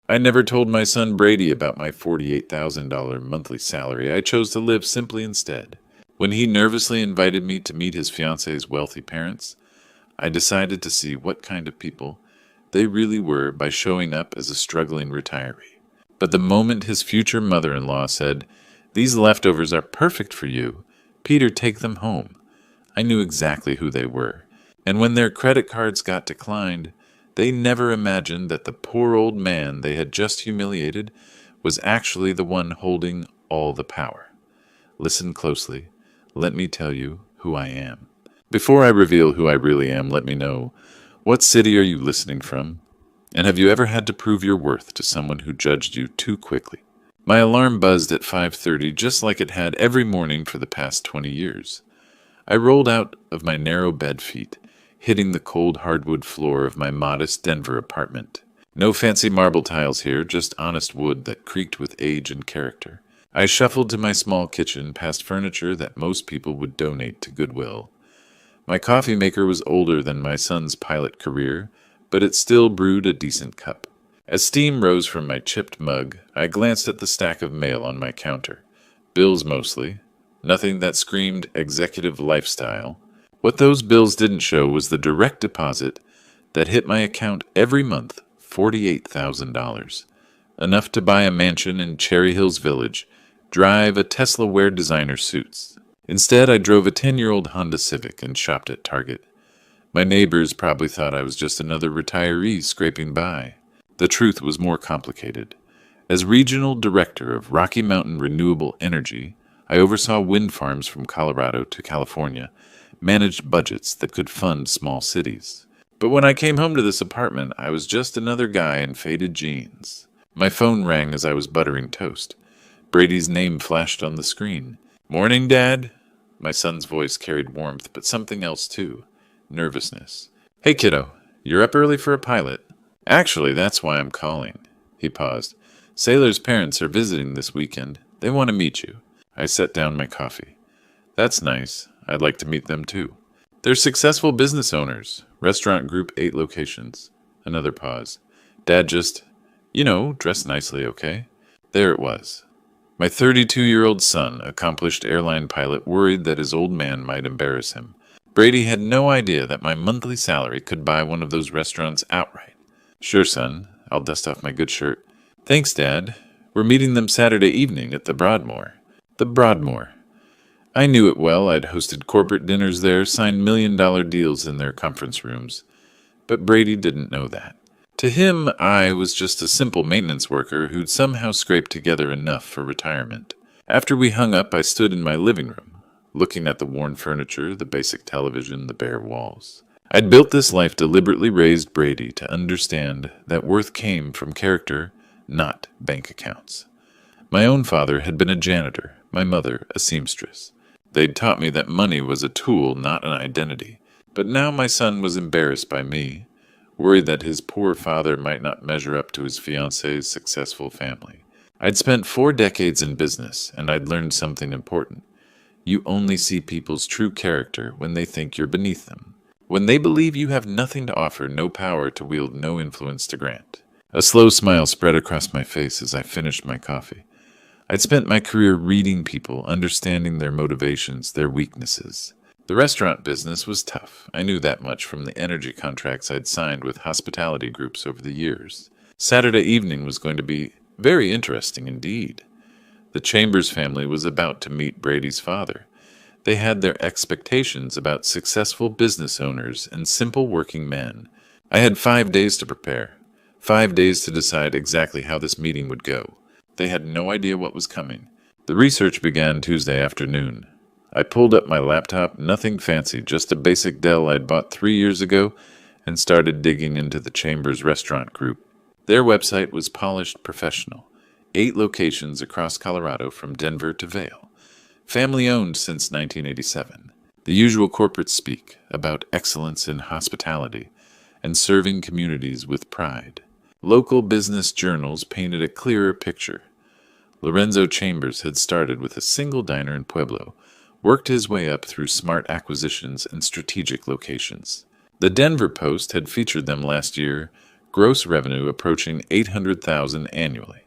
I never told my son Brady about my $48,000 monthly salary. I chose to live simply instead. When he nervously invited me to meet his fiance's wealthy parents, I decided to see what kind of people they really were by showing up as a struggling retiree. But the moment his future mother-in-law said, "These leftovers are perfect for you. Peter, take them home," I knew exactly who they were. And when their credit cards got declined, they never imagined that the poor old man they had just humiliated was actually the one holding all the power. Listen closely. Let me tell you who I am. Before I reveal who I really am, let me know, what city are you listening from? And have you ever had to prove your worth to someone who judged you too quickly? My alarm buzzed at 5:30 just like it had every morning for the past 20 years. I rolled out of my narrow bed feet, hitting the cold hardwood floor of my modest Denver apartment. No fancy marble tiles here, just honest wood that creaked with age and character. I shuffled to my small kitchen past furniture that most people would donate to Goodwill. My coffee maker was older than my son's pilot career, but it still brewed a decent cup. As steam rose from my chipped mug, I glanced at the stack of mail on my counter. Bills mostly. Nothing that screamed executive lifestyle. What those bills didn't show was the direct deposit that hit my account every month, $48,000. Enough to buy a mansion in Cherry Hills Village, drive a Tesla, wear designer suits. Instead, I drove a 10-year-old Honda Civic and shopped at Target. My neighbors probably thought I was just another retiree scraping by. The truth was more complicated. As regional director of Rocky Mountain Renewable Energy, I oversaw wind farms from Colorado to California, managed budgets that could fund small cities. But when I came home to this apartment, I was just another guy in faded jeans. My phone rang as I was buttering toast. Brady's name flashed on the screen. "Morning, Dad." My son's voice carried warmth, but something else too. Nervousness. "Hey, kiddo, you're up early for a pilot." "Actually, that's why I'm calling." He paused. "Sailor's parents are visiting this weekend. They want to meet you." I set down my coffee. "That's nice. I'd like to meet them too." "They're successful business owners. Restaurant group, 8 locations." Another pause. "Dad just, dressed nicely, okay?" There it was. My 32-year-old son, accomplished airline pilot, worried that his old man might embarrass him. Brady had no idea that my monthly salary could buy one of those restaurants outright. "Sure, son. I'll dust off my good shirt." "Thanks, Dad. We're meeting them Saturday evening at the Broadmoor." The Broadmoor. I knew it well. I'd hosted corporate dinners there, signed million-dollar deals in their conference rooms. But Brady didn't know that. To him, I was just a simple maintenance worker who'd somehow scraped together enough for retirement. After we hung up, I stood in my living room, looking at the worn furniture, the basic television, the bare walls. I'd built this life deliberately raised Brady to understand that worth came from character, not bank accounts. My own father had been a janitor, my mother a seamstress. They'd taught me that money was a tool, not an identity. But now my son was embarrassed by me, worried that his poor father might not measure up to his fiancée's successful family. I'd spent 4 decades in business, and I'd learned something important. You only see people's true character when they think you're beneath them. When they believe you have nothing to offer, no power to wield, no influence to grant. A slow smile spread across my face as I finished my coffee. I'd spent my career reading people, understanding their motivations, their weaknesses. The restaurant business was tough. I knew that much from the energy contracts I'd signed with hospitality groups over the years. Saturday evening was going to be very interesting indeed. The Chambers family was about to meet Brady's father. They had their expectations about successful business owners and simple working men. I had 5 days to prepare, 5 days to decide exactly how this meeting would go. They had no idea what was coming. The research began Tuesday afternoon. I pulled up my laptop, nothing fancy, just a basic Dell I'd bought 3 years ago, and started digging into the Chambers Restaurant Group. Their website was polished professional. 8 locations across Colorado from Denver to Vail. Family-owned since 1987. The usual corporate speak about excellence in hospitality and serving communities with pride. Local business journals painted a clearer picture. Lorenzo Chambers had started with a single diner in Pueblo, worked his way up through smart acquisitions and strategic locations. The Denver Post had featured them last year, gross revenue approaching $800,000 annually.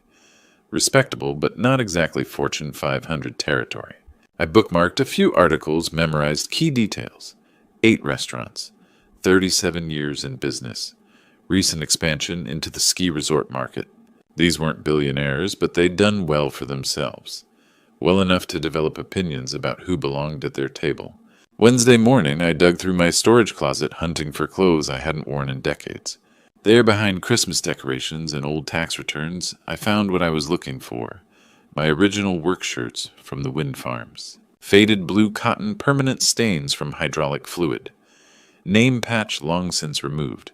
Respectable, but not exactly Fortune 500 territory. I bookmarked a few articles, memorized key details. 8 restaurants, 37 years in business, recent expansion into the ski resort market. These weren't billionaires, but they'd done well for themselves. Well enough to develop opinions about who belonged at their table. Wednesday morning, I dug through my storage closet hunting for clothes I hadn't worn in decades. There, behind Christmas decorations and old tax returns, I found what I was looking for. My original work shirts from the wind farms. Faded blue cotton permanent stains from hydraulic fluid. Name patch long since removed.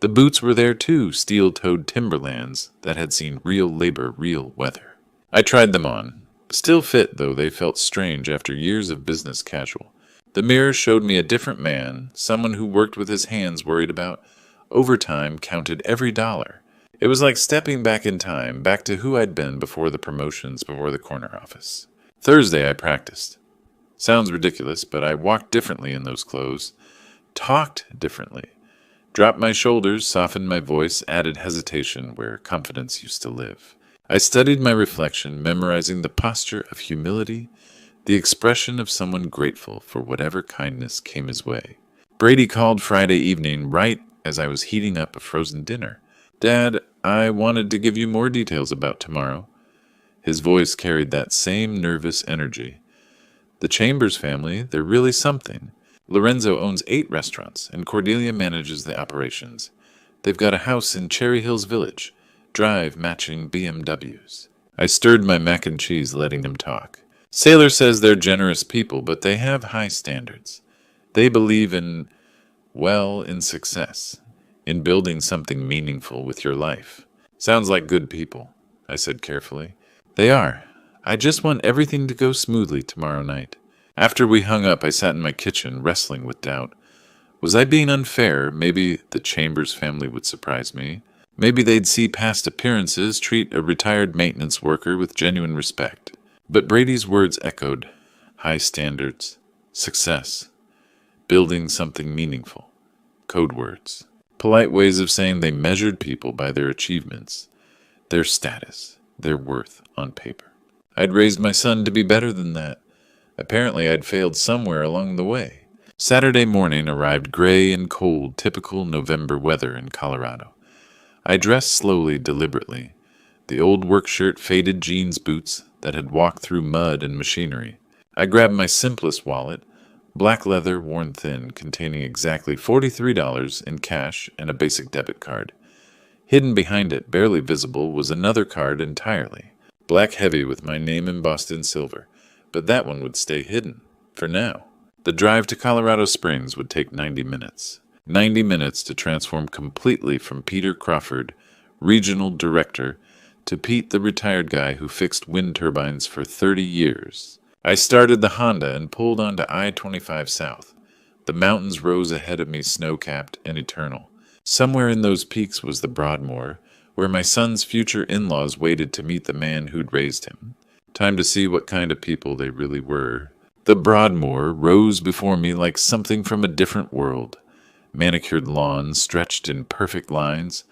The boots were there too, steel-toed Timberlands that had seen real labor, real weather. I tried them on. Still fit, though they felt strange after years of business casual. The mirror showed me a different man, someone who worked with his hands, worried about overtime, counted every dollar. It was like stepping back in time, back to who I'd been before the promotions, before the corner office. Thursday I practiced. Sounds ridiculous, but I walked differently in those clothes. Talked differently. Dropped my shoulders, softened my voice, added hesitation where confidence used to live. I studied my reflection, memorizing the posture of humility, the expression of someone grateful for whatever kindness came his way. Brady called Friday evening right as I was heating up a frozen dinner. "Dad, I wanted to give you more details about tomorrow." His voice carried that same nervous energy. The Chambers family, they're really something. Lorenzo owns 8 restaurants, and Cordelia manages the operations. They've got a house in Cherry Hills Village, drive matching BMWs. I stirred my mac and cheese, letting him talk. Sailor says they're generous people, but they have high standards. They believe in success, in building something meaningful with your life. Sounds like good people, I said carefully. They are. I just want everything to go smoothly tomorrow night. After we hung up, I sat in my kitchen, wrestling with doubt. Was I being unfair? Maybe the Chambers family would surprise me. Maybe they'd see past appearances, treat a retired maintenance worker with genuine respect. But Brady's words echoed. High standards. Success. Building something meaningful. Code words. Polite ways of saying they measured people by their achievements, their status, their worth on paper. I'd raised my son to be better than that. Apparently I'd failed somewhere along the way. Saturday morning arrived gray and cold, typical November weather in Colorado. I dressed slowly, deliberately. The old work shirt, faded jeans boots that had walked through mud and machinery. I grabbed my simplest wallet, black leather, worn thin, containing exactly $43 in cash and a basic debit card. Hidden behind it, barely visible, was another card entirely. Black heavy with my name embossed in silver. But that one would stay hidden, for now. The drive to Colorado Springs would take 90 minutes. 90 minutes to transform completely from Peter Crawford, regional director, to Pete the retired guy who fixed wind turbines for 30 years. I started the Honda and pulled onto I-25 South. The mountains rose ahead of me, snow-capped and eternal. Somewhere in those peaks was the Broadmoor, where my son's future in-laws waited to meet the man who'd raised him. Time to see what kind of people they really were. The Broadmoor rose before me like something from a different world. Manicured lawns stretched in perfect lines.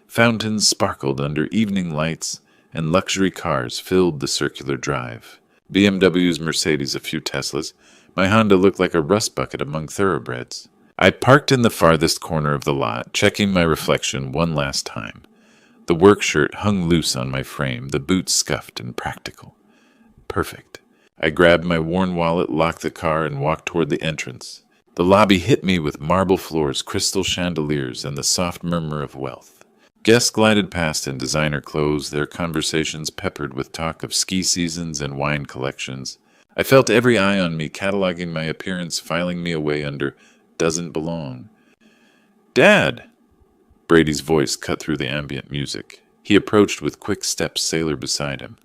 Fountains sparkled under evening lights, and luxury cars filled the circular drive. BMWs, Mercedes, a few Teslas. My Honda looked like a rust bucket among thoroughbreds. I parked in the farthest corner of the lot, checking my reflection one last time. The work shirt hung loose on my frame, the boots scuffed and practical. Perfect. I grabbed my worn wallet, locked the car, and walked toward the entrance. The lobby hit me with marble floors, crystal chandeliers, and the soft murmur of wealth. Guests glided past in designer clothes, their conversations peppered with talk of ski seasons and wine collections. I felt every eye on me, cataloging my appearance, filing me away under "doesn't belong." "Dad!" Brady's voice cut through the ambient music. He approached with quick steps, Sailor beside him.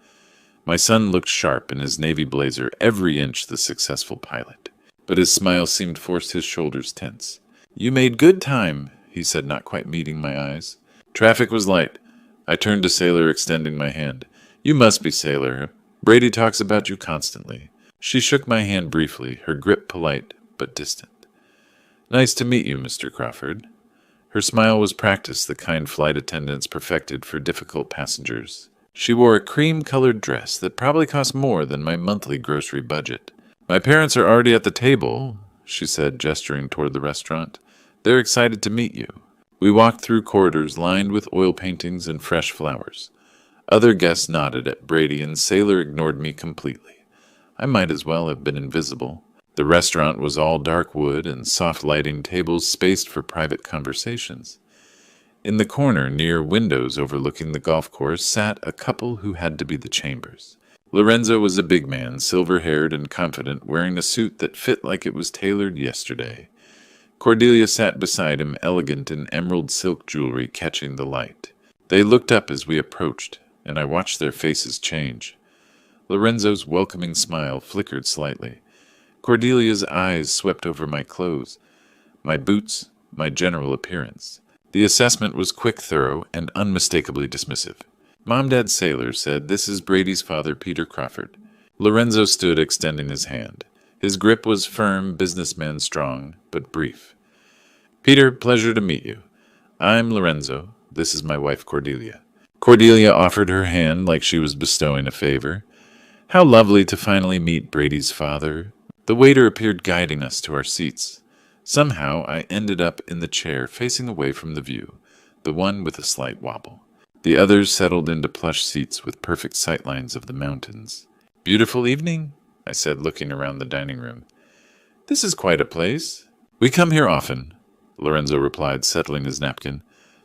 My son looked sharp in his navy blazer, every inch the successful pilot. But his smile seemed forced, his shoulders tense. "You made good time," he said, not quite meeting my eyes. Traffic was light. I turned to Sailor, extending my hand. "You must be Sailor. Brady talks about you constantly." She shook my hand briefly, her grip polite but distant. "Nice to meet you, Mr. Crawford." Her smile was practiced, the kind flight attendants perfected for difficult passengers. She wore a cream-colored dress that probably cost more than my monthly grocery budget. "My parents are already at the table," she said, gesturing toward the restaurant. "They're excited to meet you." We walked through corridors lined with oil paintings and fresh flowers. Other guests nodded at Brady, and Sailor ignored me completely. I might as well have been invisible. The restaurant was all dark wood and soft lighting, tables spaced for private conversations. In the corner, near windows overlooking the golf course, sat a couple who had to be the Chambers. Lorenzo was a big man, silver-haired and confident, wearing a suit that fit like it was tailored yesterday. Cordelia sat beside him, elegant in emerald silk jewelry catching the light. They looked up as we approached, and I watched their faces change. Lorenzo's welcoming smile flickered slightly. Cordelia's eyes swept over my clothes, my boots, my general appearance. The assessment was quick, thorough, and unmistakably dismissive. "Mom, Dad," Sailor said, "this is Brady's father, Peter Crawford." Lorenzo stood, extending his hand. His grip was firm, businessman strong, but brief. "Peter, pleasure to meet you. I'm Lorenzo. This is my wife, Cordelia." Cordelia offered her hand like she was bestowing a favor. How lovely to finally meet Brady's father. The waiter appeared, guiding us to our seats. Somehow I ended up in the chair facing away from the view, the one with a slight wobble. The others settled into plush seats with perfect sightlines of the mountains. "Beautiful evening," I said, looking around the dining room. "This is quite a place." "We come here often," Lorenzo replied, settling his napkin.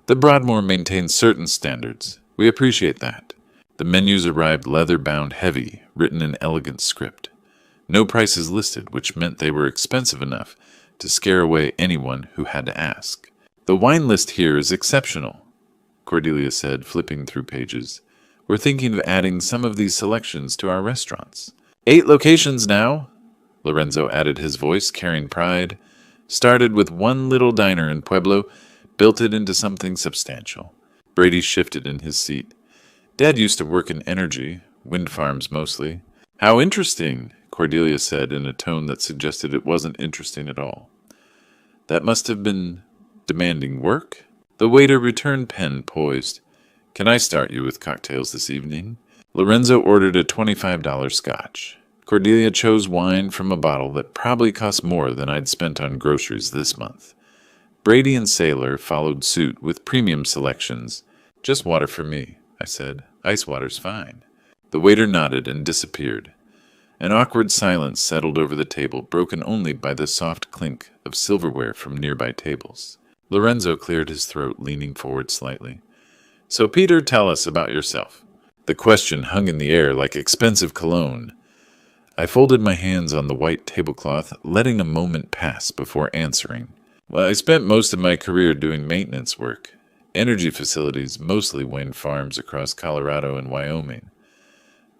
"The Broadmoor maintains certain standards. We appreciate that." The menus arrived leather-bound, heavy, written in elegant script. No prices listed, which meant they were expensive enough to scare away anyone who had to ask. "The wine list here is exceptional," Cordelia said, flipping through pages. "We're thinking of adding some of these selections to our restaurants." 8 locations now," Lorenzo added, his voice carrying pride. "Started with one little diner in Pueblo, built it into something substantial." Brady shifted in his seat. "Dad used to work in energy, wind farms mostly." "How interesting," Cordelia said in a tone that suggested it wasn't interesting at all. "That must have been demanding work?" The waiter returned, pen poised. "Can I start you with cocktails this evening?" Lorenzo ordered a $25 scotch. Cordelia chose wine from a bottle that probably cost more than I'd spent on groceries this month. Brady and Sailor followed suit with premium selections. "Just water for me," I said. "Ice water's fine." The waiter nodded and disappeared. An awkward silence settled over the table, broken only by the soft clink of silverware from nearby tables. Lorenzo cleared his throat, leaning forward slightly. "So, Peter, tell us about yourself." The question hung in the air like expensive cologne. I folded my hands on the white tablecloth, letting a moment pass before answering. "Well, I spent most of my career doing maintenance work. Energy facilities, mostly wind farms across Colorado and Wyoming."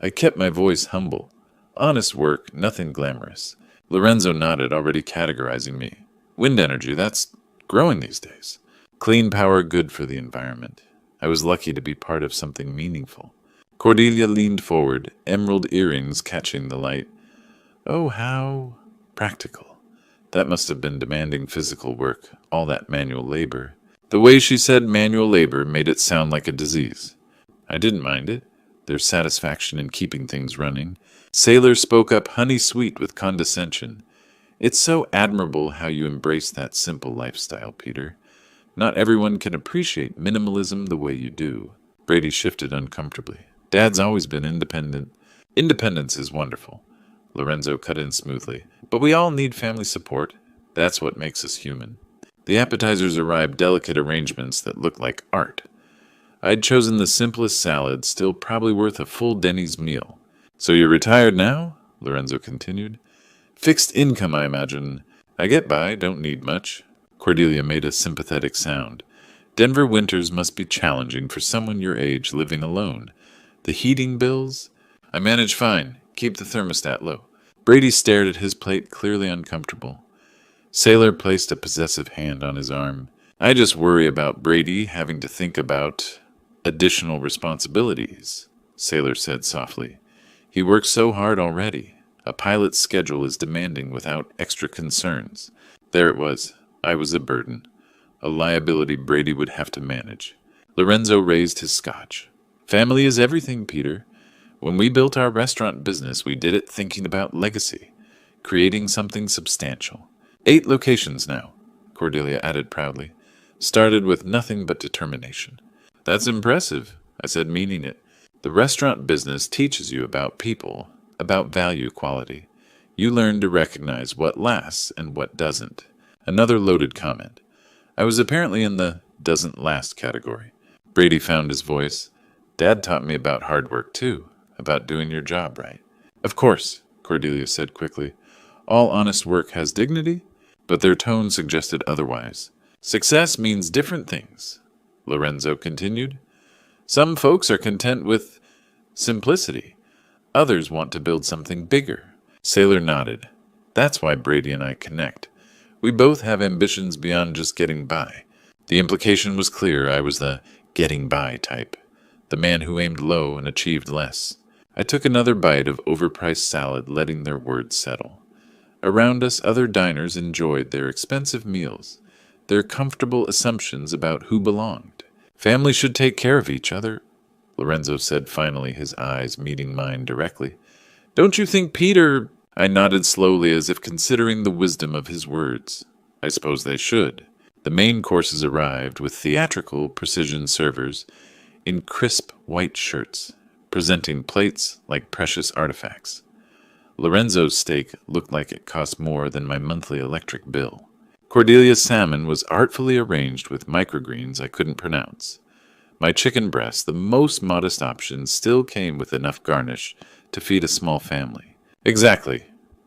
I kept my voice humble. Honest work, nothing glamorous. Lorenzo nodded, already categorizing me. "Wind energy, that's growing these days. Clean power, good for the environment." I was lucky to be part of something meaningful. Cordelia leaned forward, emerald earrings catching the light. "Oh, how practical." That must have been demanding physical work, all that manual labor. The way she said manual labor made it sound like a disease. I didn't mind it. There's satisfaction in keeping things running. Sailor spoke up honey-sweet with condescension. "It's so admirable how you embrace that simple lifestyle, Peter. Not everyone can appreciate minimalism the way you do." Brady shifted uncomfortably. "Dad's always been independent." "Independence is wonderful," Lorenzo cut in smoothly. "But we all need family support. That's what makes us human." The appetizers arrived, delicate arrangements that looked like art. I'd chosen the simplest salad, still probably worth a full Denny's meal. "So you're retired now?" Lorenzo continued. "Fixed income, I imagine. I get by, don't need much." Cordelia made a sympathetic sound. "Denver winters must be challenging for someone your age living alone. The heating bills?" "I manage fine. Keep the thermostat low." Brady stared at his plate, clearly uncomfortable. Sailor placed a possessive hand on his arm. "I just worry about Brady having to think about additional responsibilities," Sailor said softly. "He works so hard already. A pilot's schedule is demanding without extra concerns." There it was. I was a burden. a liability Brady would have to manage. Lorenzo raised his scotch. Family is everything, Peter. When we built our restaurant business, we did it thinking about legacy, creating something substantial. 8 locations now, Cordelia added proudly. Started with nothing but determination. That's impressive, I said, meaning it. The restaurant business teaches you about people, about value quality. You learn to recognize what lasts and what doesn't. Another loaded comment. I was apparently in the doesn't last category. Brady found his voice. Dad taught me about hard work, too, about doing your job right. Of course, Cordelia said quickly. All honest work has dignity, but their tone suggested otherwise. Success means different things, Lorenzo continued. Some folks are content with simplicity. Others want to build something bigger. Sailor nodded. That's why Brady and I connect. We both have ambitions beyond just getting by. The implication was clear. I was the getting by type, the man who aimed low and achieved less. I took another bite of overpriced salad, letting their words settle. Around us, other diners enjoyed their expensive meals, their comfortable assumptions about who belonged. Family should take care of each other, Lorenzo said finally, his eyes meeting mine directly. Don't you think Peter... I nodded slowly as if considering the wisdom of his words. I suppose they should. The main courses arrived with theatrical precision servers in crisp white shirts, presenting plates like precious artifacts. Lorenzo's steak looked like it cost more than my monthly electric bill. Cordelia's salmon was artfully arranged with microgreens I couldn't pronounce. My chicken breast, the most modest option, still came with enough garnish to feed a small family. Exactly,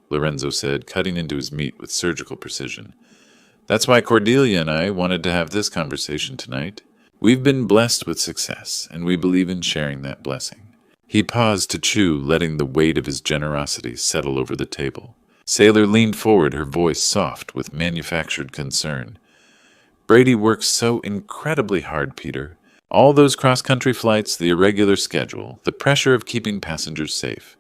Lorenzo said, cutting into his meat with surgical precision. That's why Cordelia and I wanted to have this conversation tonight. We've been blessed with success, and we believe in sharing that blessing. He paused to chew, letting the weight of his generosity settle over the table. Sailor leaned forward, her voice soft with manufactured concern. Brady works so incredibly hard, Peter. All those cross-country flights, the irregular schedule, the pressure of keeping passengers safe.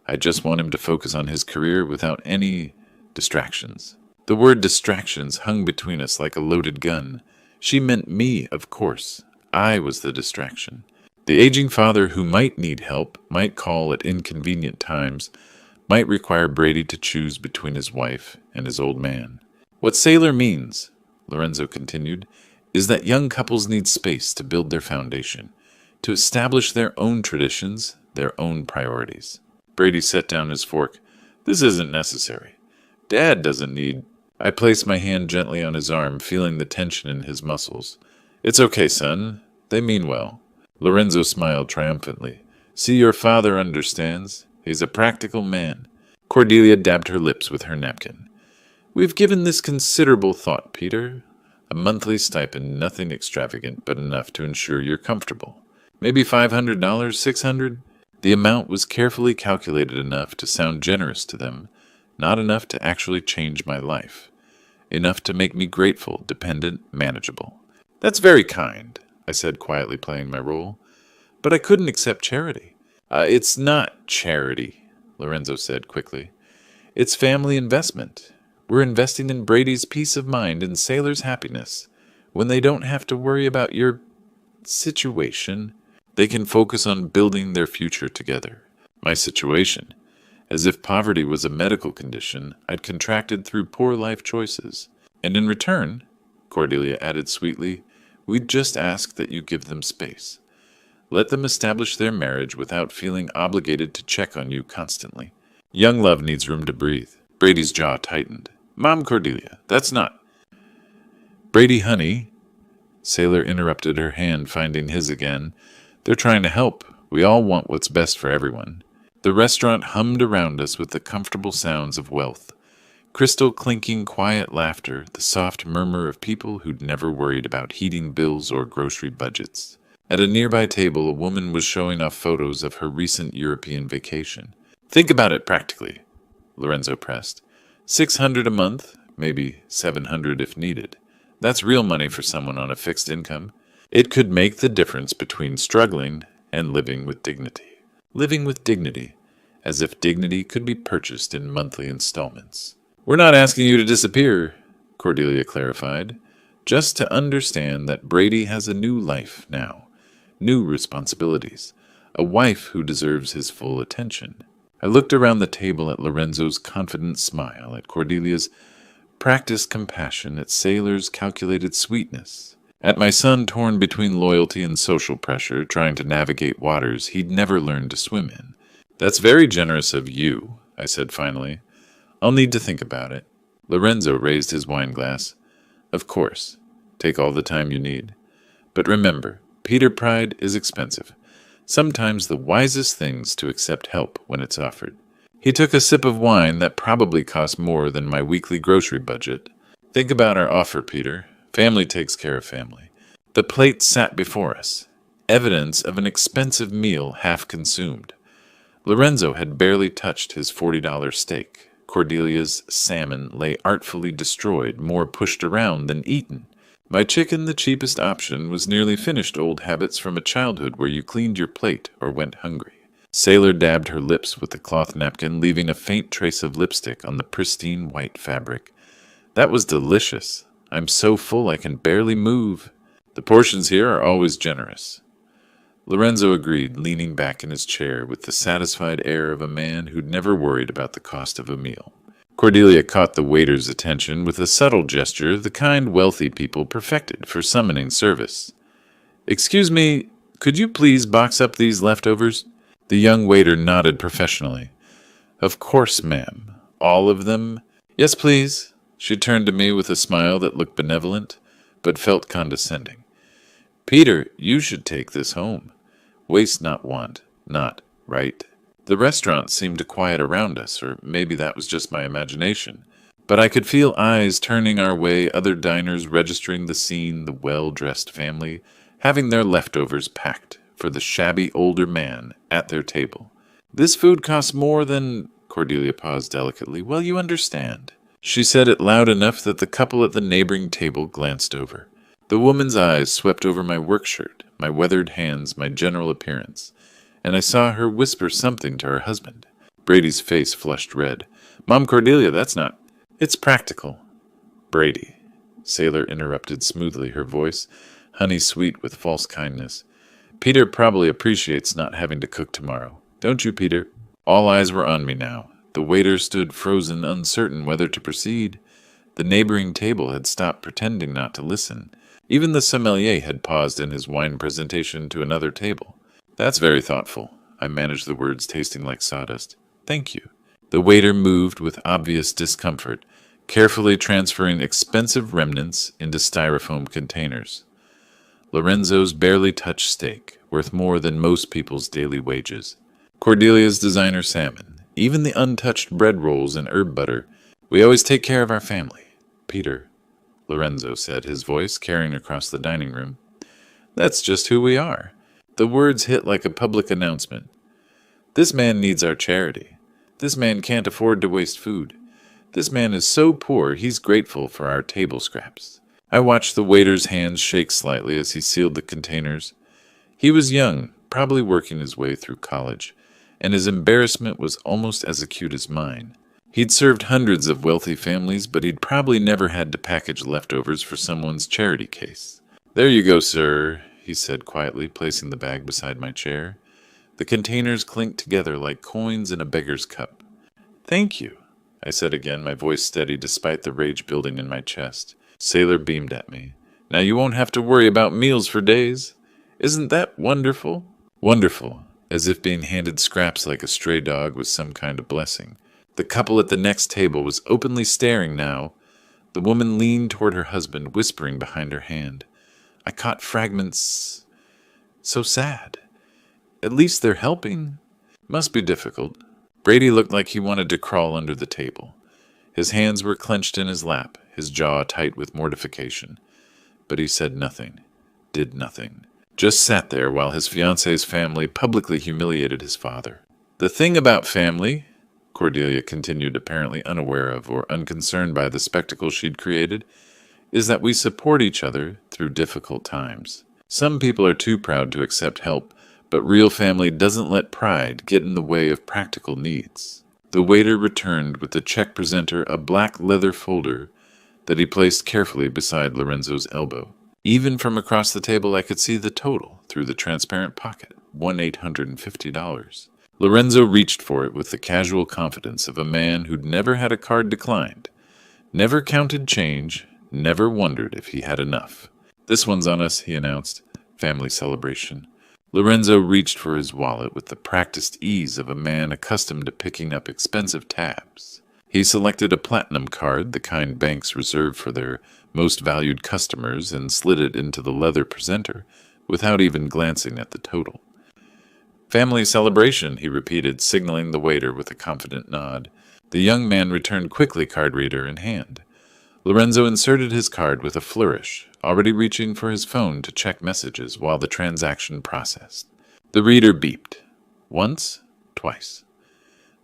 I just want him to focus on his career without any distractions. The word distractions hung between us like a loaded gun. She meant me, of course. I was the distraction. The aging father who might need help, might call at inconvenient times, might require Brady to choose between his wife and his old man. What Sailor means, Lorenzo continued, is that young couples need space to build their foundation, to establish their own traditions, their own priorities. Brady set down his fork. This isn't necessary. Dad doesn't need... I placed my hand gently on his arm, feeling the tension in his muscles. It's okay, son. They mean well. Lorenzo smiled triumphantly. See, your father understands. He's a practical man. Cordelia dabbed her lips with her napkin. We've given this considerable thought, Peter. A monthly stipend, nothing extravagant, but enough to ensure you're comfortable. Maybe $500, $600? The amount was carefully calculated enough to sound generous to them, not enough to actually change my life. Enough to make me grateful, dependent, manageable. That's very kind, I said, quietly playing my role. But I couldn't accept charity. It's not charity, Lorenzo said quickly. It's family investment. We're investing in Brady's peace of mind and Sailor's happiness. When they don't have to worry about your situation, they can focus on building their future together. My situation, as if poverty was a medical condition I'd contracted through poor life choices. And in return, Cordelia added sweetly, we'd just ask that you give them space. Let them establish their marriage without feeling obligated to check on you constantly. Young love needs room to breathe. Brady's jaw tightened. Mom, Cordelia, that's not... Brady, honey, Sailor interrupted, her hand finding his again. They're trying to help. We all want what's best for everyone. The restaurant hummed around us with the comfortable sounds of wealth. Crystal clinking quiet laughter, the soft murmur of people who'd never worried about heating bills or grocery budgets. At a nearby table, a woman was showing off photos of her recent European vacation. Think about it practically, Lorenzo pressed. $600 a month, maybe $700 if needed. That's real money for someone on a fixed income. It could make the difference between struggling and living with dignity. Living with dignity, as if dignity could be purchased in monthly installments. We're not asking you to disappear, Cordelia clarified. just to understand that Brady has a new life now, new responsibilities, a wife who deserves his full attention. I looked around the table at Lorenzo's confident smile, at Cordelia's practiced compassion, at Sailor's calculated sweetness, at my son torn between loyalty and social pressure, trying to navigate waters he'd never learned to swim in. "That's very generous of you," I said finally. "I'll need to think about it." Lorenzo raised his wine glass. "Of course. Take all the time you need. But remember, Peter pride is expensive. Sometimes the wisest thing's to accept help when it's offered." He took a sip of wine that probably cost more than my weekly grocery budget. "Think about our offer, Peter. Family takes care of family." The plate sat before us, evidence of an expensive meal half consumed. Lorenzo had barely touched his $40 steak. Cordelia's salmon lay artfully destroyed, more pushed around than eaten. My chicken, the cheapest option, was nearly finished old habits from a childhood where you cleaned your plate or went hungry. Sailor dabbed her lips with the cloth napkin, leaving a faint trace of lipstick on the pristine white fabric. "That was delicious. I'm so full I can barely move." "The portions here are always generous." Lorenzo agreed, leaning back in his chair with the satisfied air of a man who'd never worried about the cost of a meal. Cordelia caught the waiter's attention with a subtle gesture, the kind wealthy people perfected for summoning service. "Excuse me, could you please box up these leftovers?" The young waiter nodded professionally. "Of course, ma'am. All of them?" "Yes, please." She turned to me with a smile that looked benevolent, but felt condescending. "Peter, you should take this home. Waste not want, not, right?" The restaurant seemed to quiet around us, or maybe that was just my imagination. But I could feel eyes turning our way, other diners registering the scene, the well-dressed family, having their leftovers packed for the shabby older man at their table. "This food costs more than—" Cordelia paused delicately. "Well, you understand." She said it loud enough that the couple at the neighboring table glanced over. The woman's eyes swept over my work shirt, my weathered hands, my general appearance, and I saw her whisper something to her husband. Brady's face flushed red. "Mom, Cordelia, that's not—" "It's practical." "Brady," Sailor interrupted smoothly, her voice honey-sweet with false kindness. "Peter probably appreciates not having to cook tomorrow. Don't you, Peter?" All eyes were on me now. The waiter stood frozen, uncertain whether to proceed. The neighboring table had stopped pretending not to listen. Even the sommelier had paused in his wine presentation to another table. "That's very thoughtful." I managed the words, tasting like sawdust. "Thank you." The waiter moved with obvious discomfort, carefully transferring expensive remnants into styrofoam containers. Lorenzo's barely touched steak, worth more than most people's daily wages. Cordelia's designer salmon, even the untouched bread rolls and herb butter. "We always take care of our family. Peter," Lorenzo said, his voice carrying across the dining room. "That's just who we are." The words hit like a public announcement. "This man needs our charity. This man can't afford to waste food. This man is so poor he's grateful for our table scraps." I watched the waiter's hands shake slightly as he sealed the containers. He was young, probably working his way through college, and his embarrassment was almost as acute as mine. He'd served hundreds of wealthy families, but he'd probably never had to package leftovers for someone's charity case. "There you go, sir," he said quietly, placing the bag beside my chair. The containers clinked together like coins in a beggar's cup. "Thank you," I said again, my voice steady despite the rage building in my chest. Sailor beamed at me. "Now you won't have to worry about meals for days. Isn't that wonderful?" Wonderful, as if being handed scraps like a stray dog was some kind of blessing. The couple at the next table was openly staring now. The woman leaned toward her husband, whispering behind her hand. I caught fragments. "So sad. At least they're helping." Must be difficult. Brady looked like he wanted to crawl under the table. His hands were clenched in his lap, his jaw tight with mortification. But he said nothing, did nothing. Just sat there while his fiancée's family publicly humiliated his father. "The thing about family," Cordelia continued, apparently unaware of or unconcerned by the spectacle she'd created, "is that we support each other through difficult times. Some people are too proud to accept help, but real family doesn't let pride get in the way of practical needs." The waiter returned with the check presenter, a black leather folder that he placed carefully beside Lorenzo's elbow. Even from across the table, I could see the total through the transparent pocket, $1,850. Lorenzo reached for it with the casual confidence of a man who'd never had a card declined, never counted change, never wondered if he had enough. "This one's on us," he announced. "Family celebration." Lorenzo reached for his wallet with the practiced ease of a man accustomed to picking up expensive tabs. He selected a platinum card, the kind banks reserve for their most valued customers, and slid it into the leather presenter without even glancing at the total. "Family celebration," he repeated, signaling the waiter with a confident nod. The young man returned quickly, card reader in hand. Lorenzo inserted his card with a flourish, already reaching for his phone to check messages while the transaction processed. The reader beeped. Once, twice.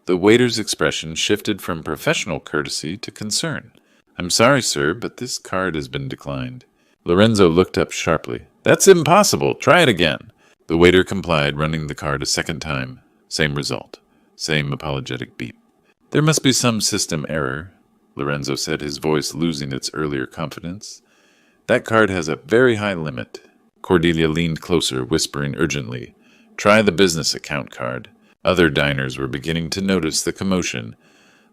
The waiter's expression shifted from professional courtesy to concern. "I'm sorry, sir, but this card has been declined." Lorenzo looked up sharply. "That's impossible. Try it again." The waiter complied, running the card a second time. Same result. Same apologetic beep. "There must be some system error," Lorenzo said, his voice losing its earlier confidence. "That card has a very high limit." Cordelia leaned closer, whispering urgently, "Try the business account card." Other diners were beginning to notice the commotion.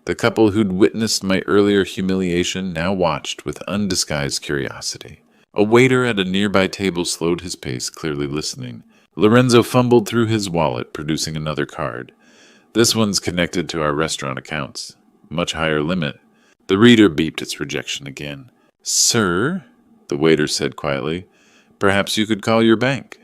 The couple who'd witnessed my earlier humiliation now watched with undisguised curiosity. A waiter at a nearby table slowed his pace, clearly listening. Lorenzo fumbled through his wallet, producing another card. "This one's connected to our restaurant accounts. Much higher limit." The reader beeped its rejection again. "Sir," the waiter said quietly, "perhaps you could call your bank.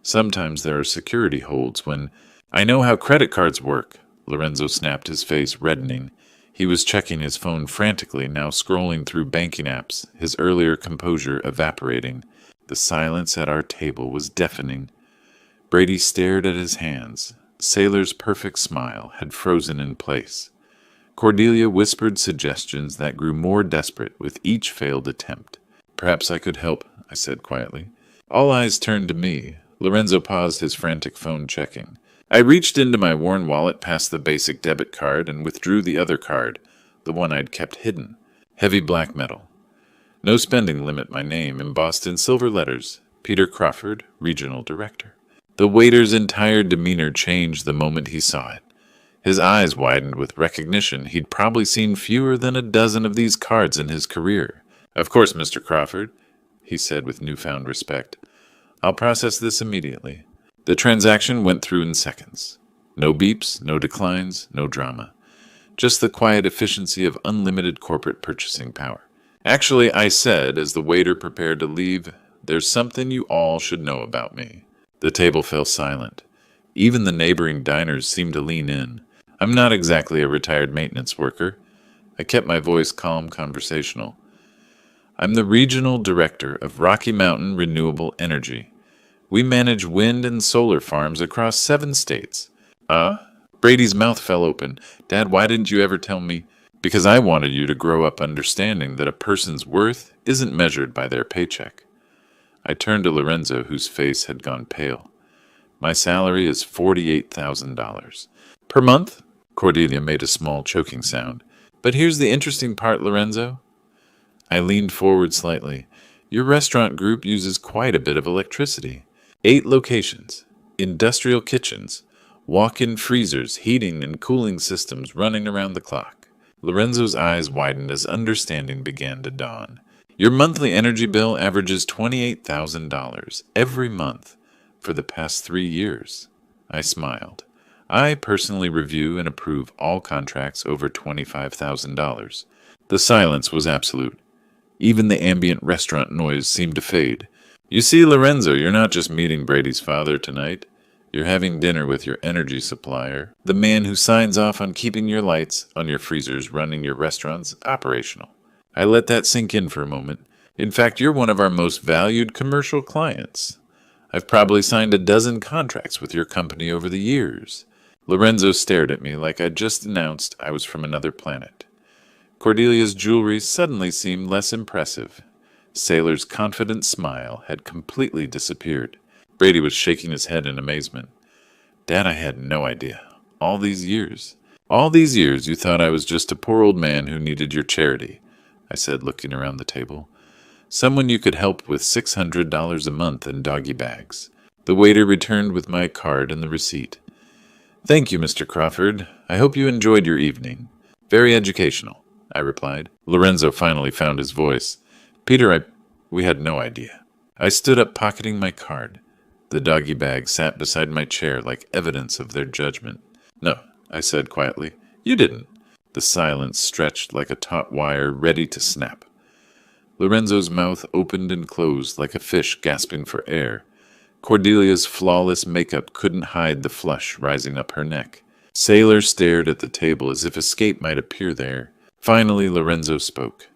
Sometimes there are security holds when—" "I know how credit cards work." Lorenzo snapped, his face reddening. He was checking his phone frantically, now scrolling through banking apps, his earlier composure evaporating. The silence at our table was deafening. Brady stared at his hands. Sailor's perfect smile had frozen in place. Cordelia whispered suggestions that grew more desperate with each failed attempt. "Perhaps I could help," I said quietly. All eyes turned to me. Lorenzo paused his frantic phone checking. I reached into my worn wallet past the basic debit card and withdrew the other card, the one I'd kept hidden. Heavy black metal. No spending limit, my name embossed in silver letters. Peter Crawford, Regional Director. The waiter's entire demeanor changed the moment he saw it. His eyes widened with recognition. He'd probably seen fewer than a dozen of these cards in his career. "Of course, Mr. Crawford," he said with newfound respect. "I'll process this immediately." The transaction went through in seconds. No beeps, no declines, no drama. Just the quiet efficiency of unlimited corporate purchasing power. "Actually," I said as the waiter prepared to leave, "there's something you all should know about me." The table fell silent. Even the neighboring diners seemed to lean in. I'm not exactly a retired maintenance worker. I kept my voice calm, conversational. I'm the Regional Director of Rocky Mountain Renewable Energy. We manage wind and solar farms across 7 states. Brady's mouth fell open. "Dad, why didn't you ever tell me?" "Because I wanted you to grow up understanding that a person's worth isn't measured by their paycheck." I turned to Lorenzo, whose face had gone pale. "My salary is $48,000. Per month?" Cordelia made a small choking sound. "But here's the interesting part, Lorenzo." I leaned forward slightly. "Your restaurant group uses quite a bit of electricity. 8 locations, industrial kitchens, walk-in freezers, heating and cooling systems running around the clock." Lorenzo's eyes widened as understanding began to dawn. "Your monthly energy bill averages $28,000 every month for the past 3 years." I smiled. "I personally review and approve all contracts over $25,000. The silence was absolute. Even the ambient restaurant noise seemed to fade. "You see, Lorenzo, you're not just meeting Brady's father tonight. You're having dinner with your energy supplier, the man who signs off on keeping your lights on your freezers running your restaurants operational." I let that sink in for a moment. "In fact, you're one of our most valued commercial clients. I've probably signed a dozen contracts with your company over the years." Lorenzo stared at me like I'd just announced I was from another planet. Cordelia's jewelry suddenly seemed less impressive. Sailor's confident smile had completely disappeared. Brady was shaking his head in amazement. "Dad, I had no idea. All these years you thought I was just a poor old man who needed your charity. I said, looking around the table. Someone you could help with $600 a month in doggy bags. The waiter returned with my card and the receipt. Thank you, Mr. Crawford. I hope you enjoyed your evening. Very educational, I replied. Lorenzo finally found his voice. Peter, we had no idea. I stood up, pocketing my card. The doggy bag sat beside my chair like evidence of their judgment. No, I said quietly. You didn't. The silence stretched like a taut wire ready to snap. Lorenzo's mouth opened and closed like a fish gasping for air. Cordelia's flawless makeup couldn't hide the flush rising up her neck. Sailor stared at the table as if escape might appear there. Finally, Lorenzo spoke.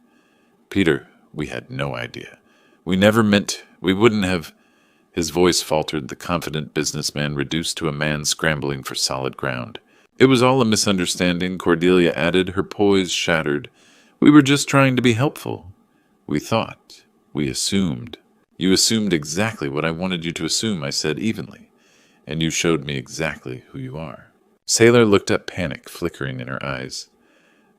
Peter, we had no idea. We never meant, we wouldn't have. His voice faltered, the confident businessman reduced to a man scrambling for solid ground. It was all a misunderstanding, Cordelia added, her poise shattered. We were just trying to be helpful. We thought. We assumed. You assumed exactly what I wanted you to assume, I said evenly. And you showed me exactly who you are. Sailor looked up, panic flickering in her eyes.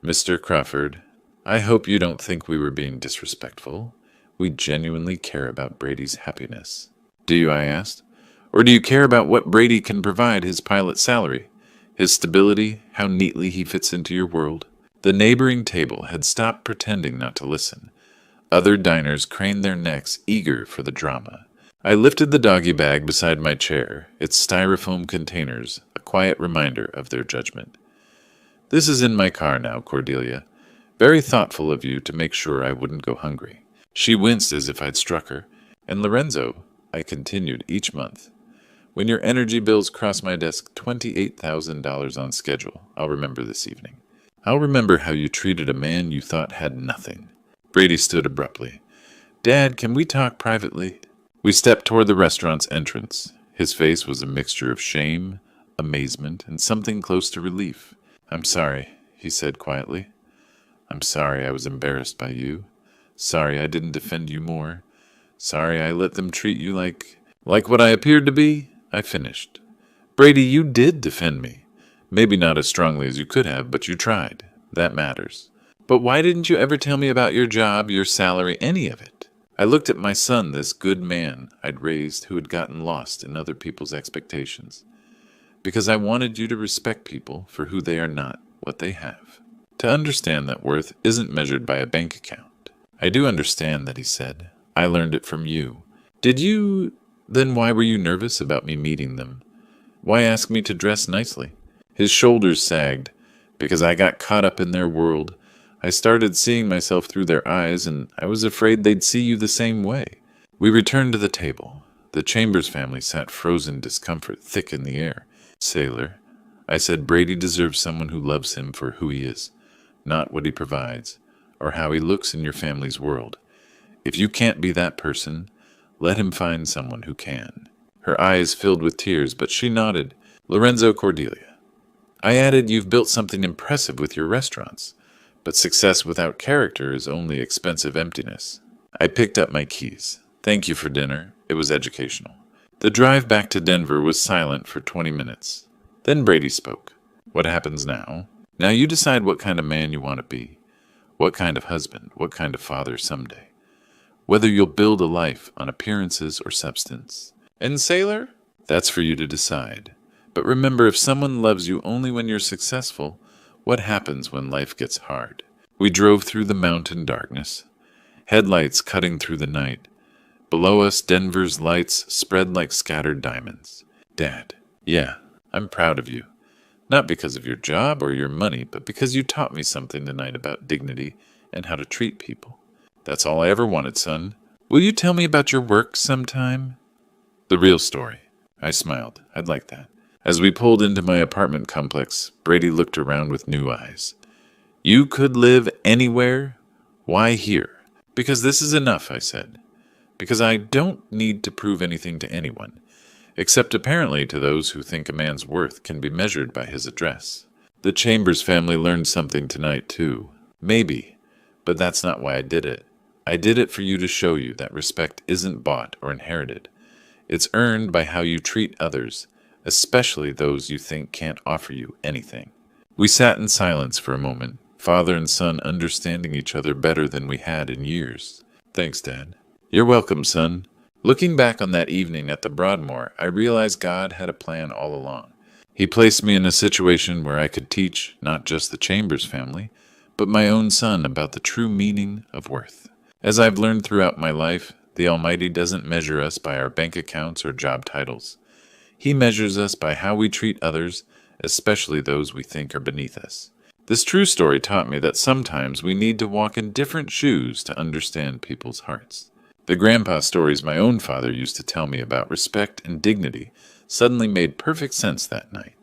Mr. Crawford, I hope you don't think we were being disrespectful. We genuinely care about Brady's happiness. Do you, I asked? Or do you care about what Brady can provide, his pilot salary, his stability, how neatly he fits into your world? The neighboring table had stopped pretending not to listen. Other diners craned their necks, eager for the drama. I lifted the doggy bag beside my chair, its styrofoam containers, a quiet reminder of their judgment. This is in my car now, Cordelia. Very thoughtful of you to make sure I wouldn't go hungry. She winced as if I'd struck her. And Lorenzo, I continued each month. When your energy bills cross my desk, $28,000 on schedule, I'll remember this evening. I'll remember how you treated a man you thought had nothing. Brady stood abruptly. Dad, can we talk privately? We stepped toward the restaurant's entrance. His face was a mixture of shame, amazement, and something close to relief. I'm sorry, he said quietly. I'm sorry I was embarrassed by you. Sorry I didn't defend you more. Sorry I let them treat you like what I appeared to be. I finished. Brady, you did defend me. Maybe not as strongly as you could have, but you tried. That matters. But why didn't you ever tell me about your job, your salary, any of it? I looked at my son, this good man I'd raised who had gotten lost in other people's expectations. Because I wanted you to respect people for who they are not, what they have. To understand that worth isn't measured by a bank account. I do understand that, he said. I learned it from you. Did you? Then why were you nervous about me meeting them? Why ask me to dress nicely? His shoulders sagged. Because I got caught up in their world. I started seeing myself through their eyes, and I was afraid they'd see you the same way. We returned to the table. The Chambers family sat frozen discomfort thick in the air. Sailor, I said, Brady deserves someone who loves him for who he is, not what he provides, or how he looks in your family's world. If you can't be that person, let him find someone who can. Her eyes filled with tears, but she nodded. Lorenzo, Cordelia. I added, you've built something impressive with your restaurants, but success without character is only expensive emptiness. I picked up my keys. Thank you for dinner. It was educational. The drive back to Denver was silent for 20 minutes. Then Brady spoke. What happens now? Now you decide what kind of man you want to be. What kind of husband, what kind of father someday. Whether you'll build a life on appearances or substance. And Sailor? That's for you to decide. But remember, if someone loves you only when you're successful, what happens when life gets hard? We drove through the mountain darkness, headlights cutting through the night. Below us, Denver's lights spread like scattered diamonds. Dad, yeah, I'm proud of you. Not because of your job or your money, but because you taught me something tonight about dignity and how to treat people. That's all I ever wanted, son. Will you tell me about your work sometime? The real story. I smiled. I'd like that. As we pulled into my apartment complex, Brady looked around with new eyes. You could live anywhere? Why here? Because this is enough, I said. Because I don't need to prove anything to anyone, except apparently to those who think a man's worth can be measured by his address. The Chambers family learned something tonight, too. Maybe, but that's not why I did it. I did it for you to show you that respect isn't bought or inherited. It's earned by how you treat others, especially those you think can't offer you anything. We sat in silence for a moment, father and son understanding each other better than we had in years. Thanks, Dad. You're welcome, son. Looking back on that evening at the Broadmoor, I realized God had a plan all along. He placed me in a situation where I could teach not just the Chambers family, but my own son about the true meaning of worth. As I've learned throughout my life, the Almighty doesn't measure us by our bank accounts or job titles. He measures us by how we treat others, especially those we think are beneath us. This true story taught me that sometimes we need to walk in different shoes to understand people's hearts. The grandpa stories my own father used to tell me about respect and dignity suddenly made perfect sense that night.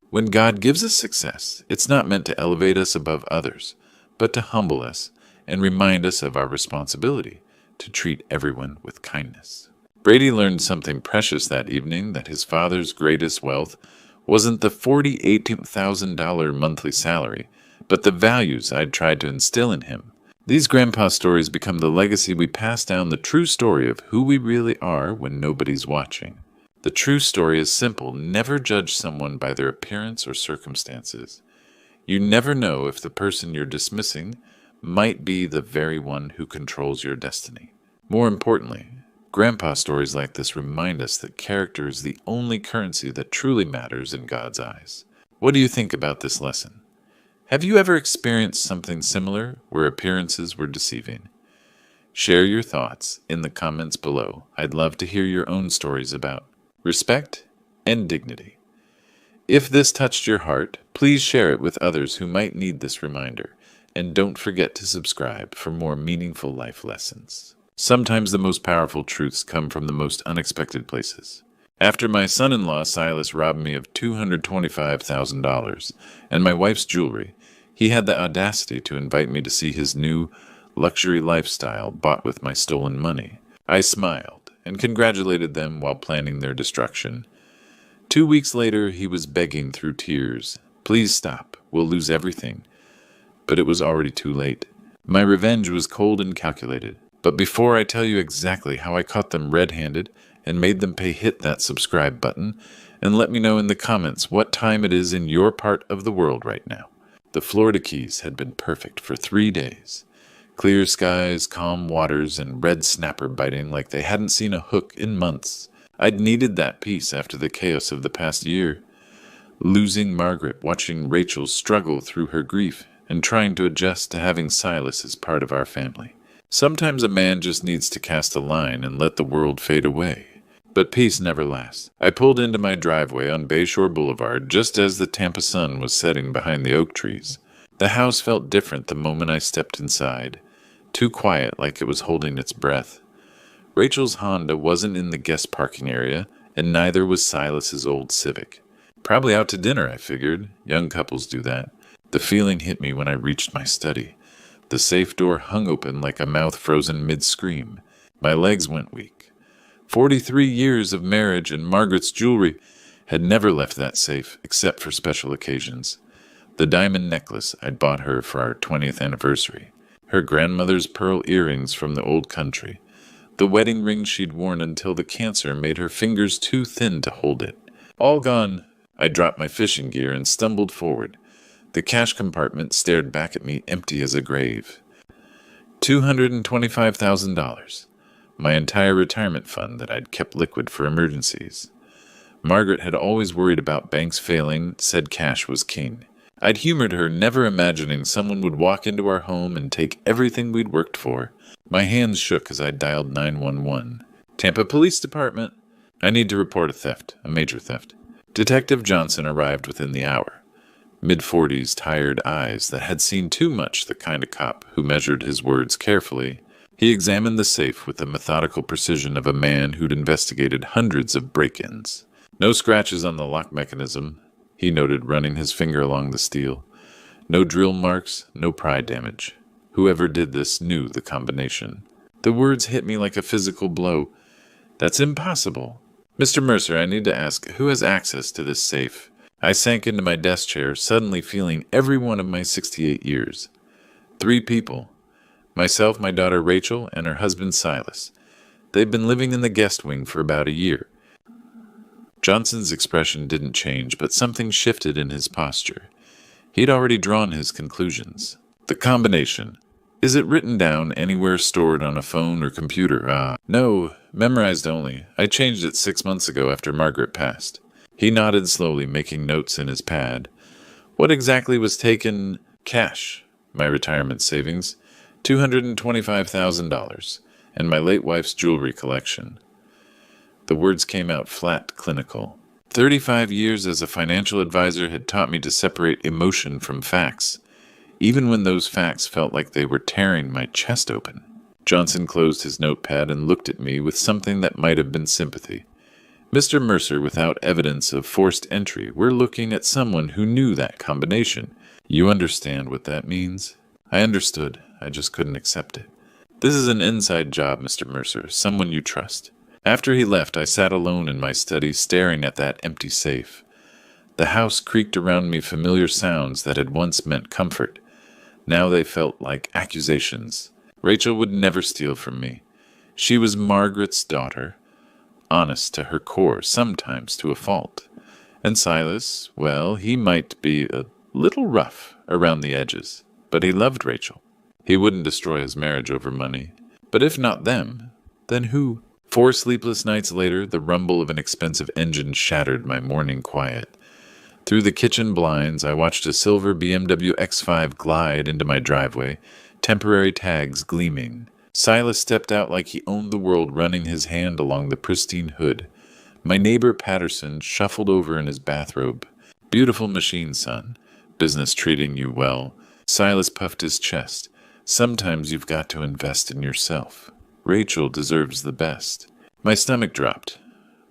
When God gives us success, it's not meant to elevate us above others, but to humble us and remind us of our responsibility to treat everyone with kindness. Brady learned something precious that evening, that his father's greatest wealth wasn't the $48,000 monthly salary, but the values I'd tried to instill in him. These grandpa stories become the legacy we pass down, the true story of who we really are when nobody's watching. The true story is simple: never judge someone by their appearance or circumstances. You never know if the person you're dismissing might be the very one who controls your destiny. More importantly, grandpa stories like this remind us that character is the only currency that truly matters in God's eyes. What do you think about this lesson? Have you ever experienced something similar where appearances were deceiving? Share your thoughts in the comments below. I'd love to hear your own stories about respect and dignity. If this touched your heart, please share it with others who might need this reminder. And don't forget to subscribe for more meaningful life lessons. Sometimes the most powerful truths come from the most unexpected places. After my son-in-law Silas robbed me of $225,000 and my wife's jewelry, he had the audacity to invite me to see his new luxury lifestyle bought with my stolen money. I smiled and congratulated them while planning their destruction. 2 weeks later, he was begging through tears, "Please stop, we'll lose everything." But it was already too late. My revenge was cold and calculated. But before I tell you exactly how I caught them red-handed and made them hit that subscribe button, and let me know in the comments what time it is in your part of the world right now. The Florida Keys had been perfect for 3 days. Clear skies, calm waters, and red snapper biting like they hadn't seen a hook in months. I'd needed that peace after the chaos of the past year. Losing Margaret, watching Rachel struggle through her grief, and trying to adjust to having Silas as part of our family. Sometimes a man just needs to cast a line and let the world fade away. But peace never lasts. I pulled into my driveway on Bayshore Boulevard just as the Tampa sun was setting behind the oak trees. The house felt different the moment I stepped inside. Too quiet, like it was holding its breath. Rachel's Honda wasn't in the guest parking area, and neither was Silas's old Civic. Probably out to dinner, I figured. Young couples do that. The feeling hit me when I reached my study. The safe door hung open like a mouth frozen mid-scream. My legs went weak. 43 years of marriage and Margaret's jewelry had never left that safe, except for special occasions. The diamond necklace I'd bought her for our 20th anniversary. Her grandmother's pearl earrings from the old country. The wedding ring she'd worn until the cancer made her fingers too thin to hold it. All gone. I dropped my fishing gear and stumbled forward. The cash compartment stared back at me, empty as a grave. $225,000. My entire retirement fund that I'd kept liquid for emergencies. Margaret had always worried about banks failing, said cash was king. I'd humored her, never imagining someone would walk into our home and take everything we'd worked for. My hands shook as I dialed 911. Tampa Police Department. I need to report a theft, a major theft. Detective Johnson arrived within the hour. Mid-40s, tired eyes that had seen too much, the kind of cop who measured his words carefully. He examined the safe with the methodical precision of a man who'd investigated hundreds of break-ins. No scratches on the lock mechanism, he noted, running his finger along the steel. No drill marks, no pry damage. Whoever did this knew the combination. The words hit me like a physical blow. That's impossible. Mr. Mercer, I need to ask, who has access to this safe? I sank into my desk chair, suddenly feeling every one of my 68 years. 3 people. Myself, my daughter Rachel, and her husband Silas. They've been living in the guest wing for about a year. Johnson's expression didn't change, but something shifted in his posture. He'd already drawn his conclusions. The combination. Is it written down anywhere stored on a phone or computer? No, memorized only. I changed it 6 months ago after Margaret passed. He nodded slowly, making notes in his pad. What exactly was taken? Cash. My retirement savings. $225,000. And my late wife's jewelry collection. The words came out flat, clinical. 35 years as a financial advisor had taught me to separate emotion from facts, even when those facts felt like they were tearing my chest open. Johnson closed his notepad and looked at me with something that might have been sympathy. Mr. Mercer, without evidence of forced entry, we're looking at someone who knew that combination. You understand what that means? I understood. I just couldn't accept it. This is an inside job, Mr. Mercer, someone you trust. After he left, I sat alone in my study, staring at that empty safe. The house creaked around me, familiar sounds that had once meant comfort. Now they felt like accusations. Rachel would never steal from me. She was Margaret's daughter, honest to her core, sometimes to a fault. And Silas, well, he might be a little rough around the edges, but he loved Rachel. He wouldn't destroy his marriage over money. But if not them, then who? 4 sleepless nights later, the rumble of an expensive engine shattered my morning quiet. Through the kitchen blinds, I watched a silver BMW X5 glide into my driveway, temporary tags gleaming. Silas stepped out like he owned the world, running his hand along the pristine hood. My neighbor Patterson shuffled over in his bathrobe. Beautiful machine, son. Business treating you well. Silas puffed his chest. Sometimes you've got to invest in yourself. Rachel deserves the best. My stomach dropped.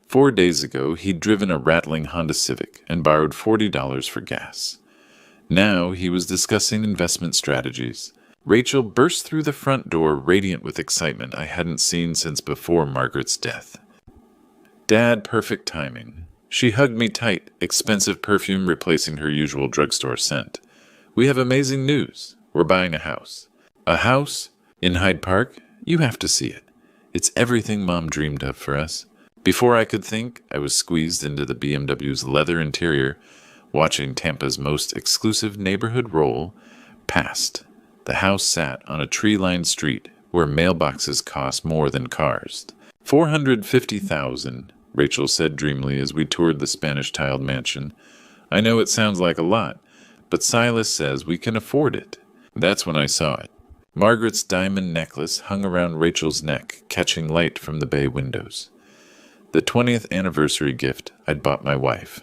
4 days ago, he'd driven a rattling Honda Civic and borrowed $40 for gas. Now he was discussing investment strategies. Rachel burst through the front door, radiant with excitement I hadn't seen since before Margaret's death. Dad, perfect timing. She hugged me tight, expensive perfume replacing her usual drugstore scent. We have amazing news. We're buying a house. A house? In Hyde Park? You have to see it. It's everything Mom dreamed of for us. Before I could think, I was squeezed into the BMW's leather interior, watching Tampa's most exclusive neighborhood roll past. The house sat on a tree-lined street where mailboxes cost more than cars. $450,000, Rachel said dreamily as we toured the Spanish-tiled mansion. I know it sounds like a lot, but Silas says we can afford it. That's when I saw it. Margaret's diamond necklace hung around Rachel's neck, catching light from the bay windows. The 20th anniversary gift I'd bought my wife.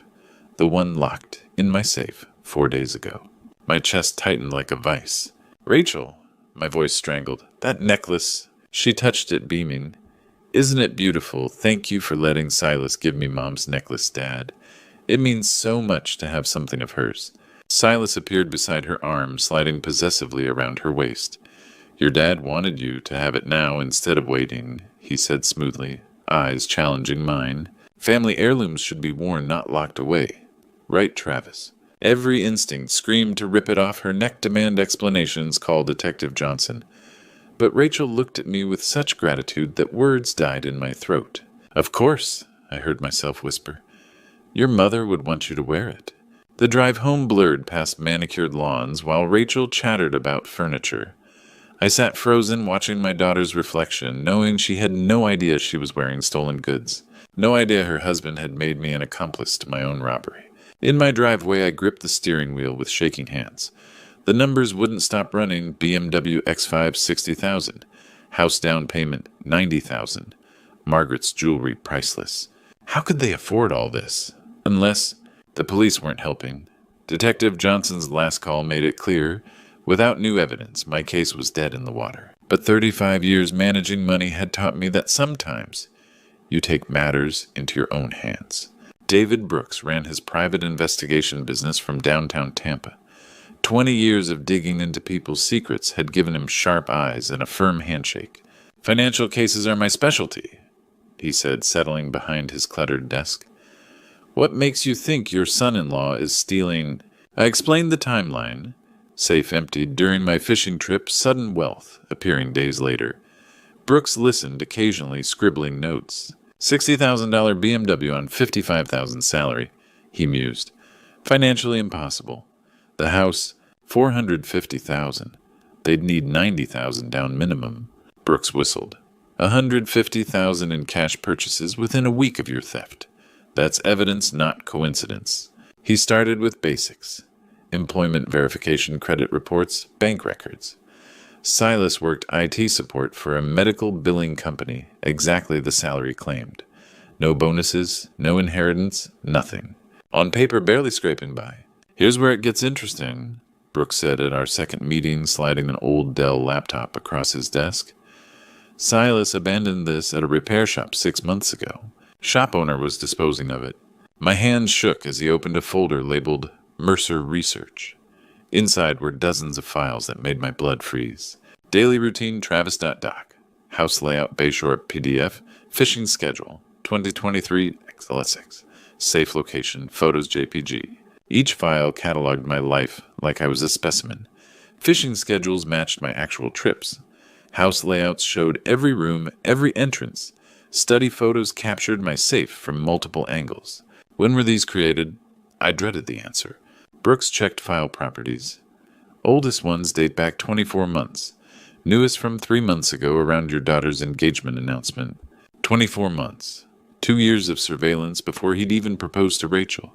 The one locked in my safe 4 days ago. My chest tightened like a vice. Rachel, my voice strangled. That necklace. She touched it, beaming. Isn't it beautiful? Thank you for letting Silas give me Mom's necklace, Dad. It means so much to have something of hers. Silas appeared beside her arm, sliding possessively around her waist. Your dad wanted you to have it now instead of waiting, he said smoothly, eyes challenging mine. Family heirlooms should be worn, not locked away. Right, Travis? Every instinct screamed to rip it off her neck, demand explanations, called Detective Johnson. But Rachel looked at me with such gratitude that words died in my throat. Of course, I heard myself whisper. Your mother would want you to wear it. The drive home blurred past manicured lawns while Rachel chattered about furniture. I sat frozen, watching my daughter's reflection, knowing she had no idea she was wearing stolen goods. No idea her husband had made me an accomplice to my own robbery. In my driveway, I gripped the steering wheel with shaking hands. The numbers wouldn't stop running. BMW X5 $60,000. House down payment $90,000. Margaret's jewelry priceless. How could they afford all this? Unless the police weren't helping. Detective Johnson's last call made it clear. Without new evidence, my case was dead in the water. But 35 years managing money had taught me that sometimes you take matters into your own hands. David Brooks ran his private investigation business from downtown Tampa. 20 years of digging into people's secrets had given him sharp eyes and a firm handshake. Financial cases are my specialty, he said, settling behind his cluttered desk. What makes you think your son-in-law is stealing? I explained the timeline. Safe emptied during my fishing trip, sudden wealth appearing days later. Brooks listened, occasionally scribbling notes. $60,000 BMW on $55,000 salary, he mused. Financially impossible. The house, $450,000. They'd need $90,000 down minimum. Brooks whistled. $150,000 in cash purchases within a week of your theft. That's evidence, not coincidence. He started with basics. Employment verification, credit reports, bank records. Silas worked IT support for a medical billing company, exactly the salary claimed. No bonuses, no inheritance, nothing. On paper, barely scraping by. Here's where it gets interesting, Brooks said at our second meeting, sliding an old Dell laptop across his desk. Silas abandoned this at a repair shop 6 months ago. Shop owner was disposing of it. My hands shook as he opened a folder labeled Mercer Research. Inside were dozens of files that made my blood freeze. Daily routine Travis.doc. House layout Bayshore PDF. Fishing schedule 2023 XLSX. Safe location Photos JPG. Each file cataloged my life like I was a specimen. Fishing schedules matched my actual trips. House layouts showed every room, every entrance. Study photos captured my safe from multiple angles. When were these created? I dreaded the answer. Brooks checked file properties. Oldest ones date back 24 months. Newest from 3 months ago around your daughter's engagement announcement. 24 months. 2 years of surveillance before he'd even proposed to Rachel.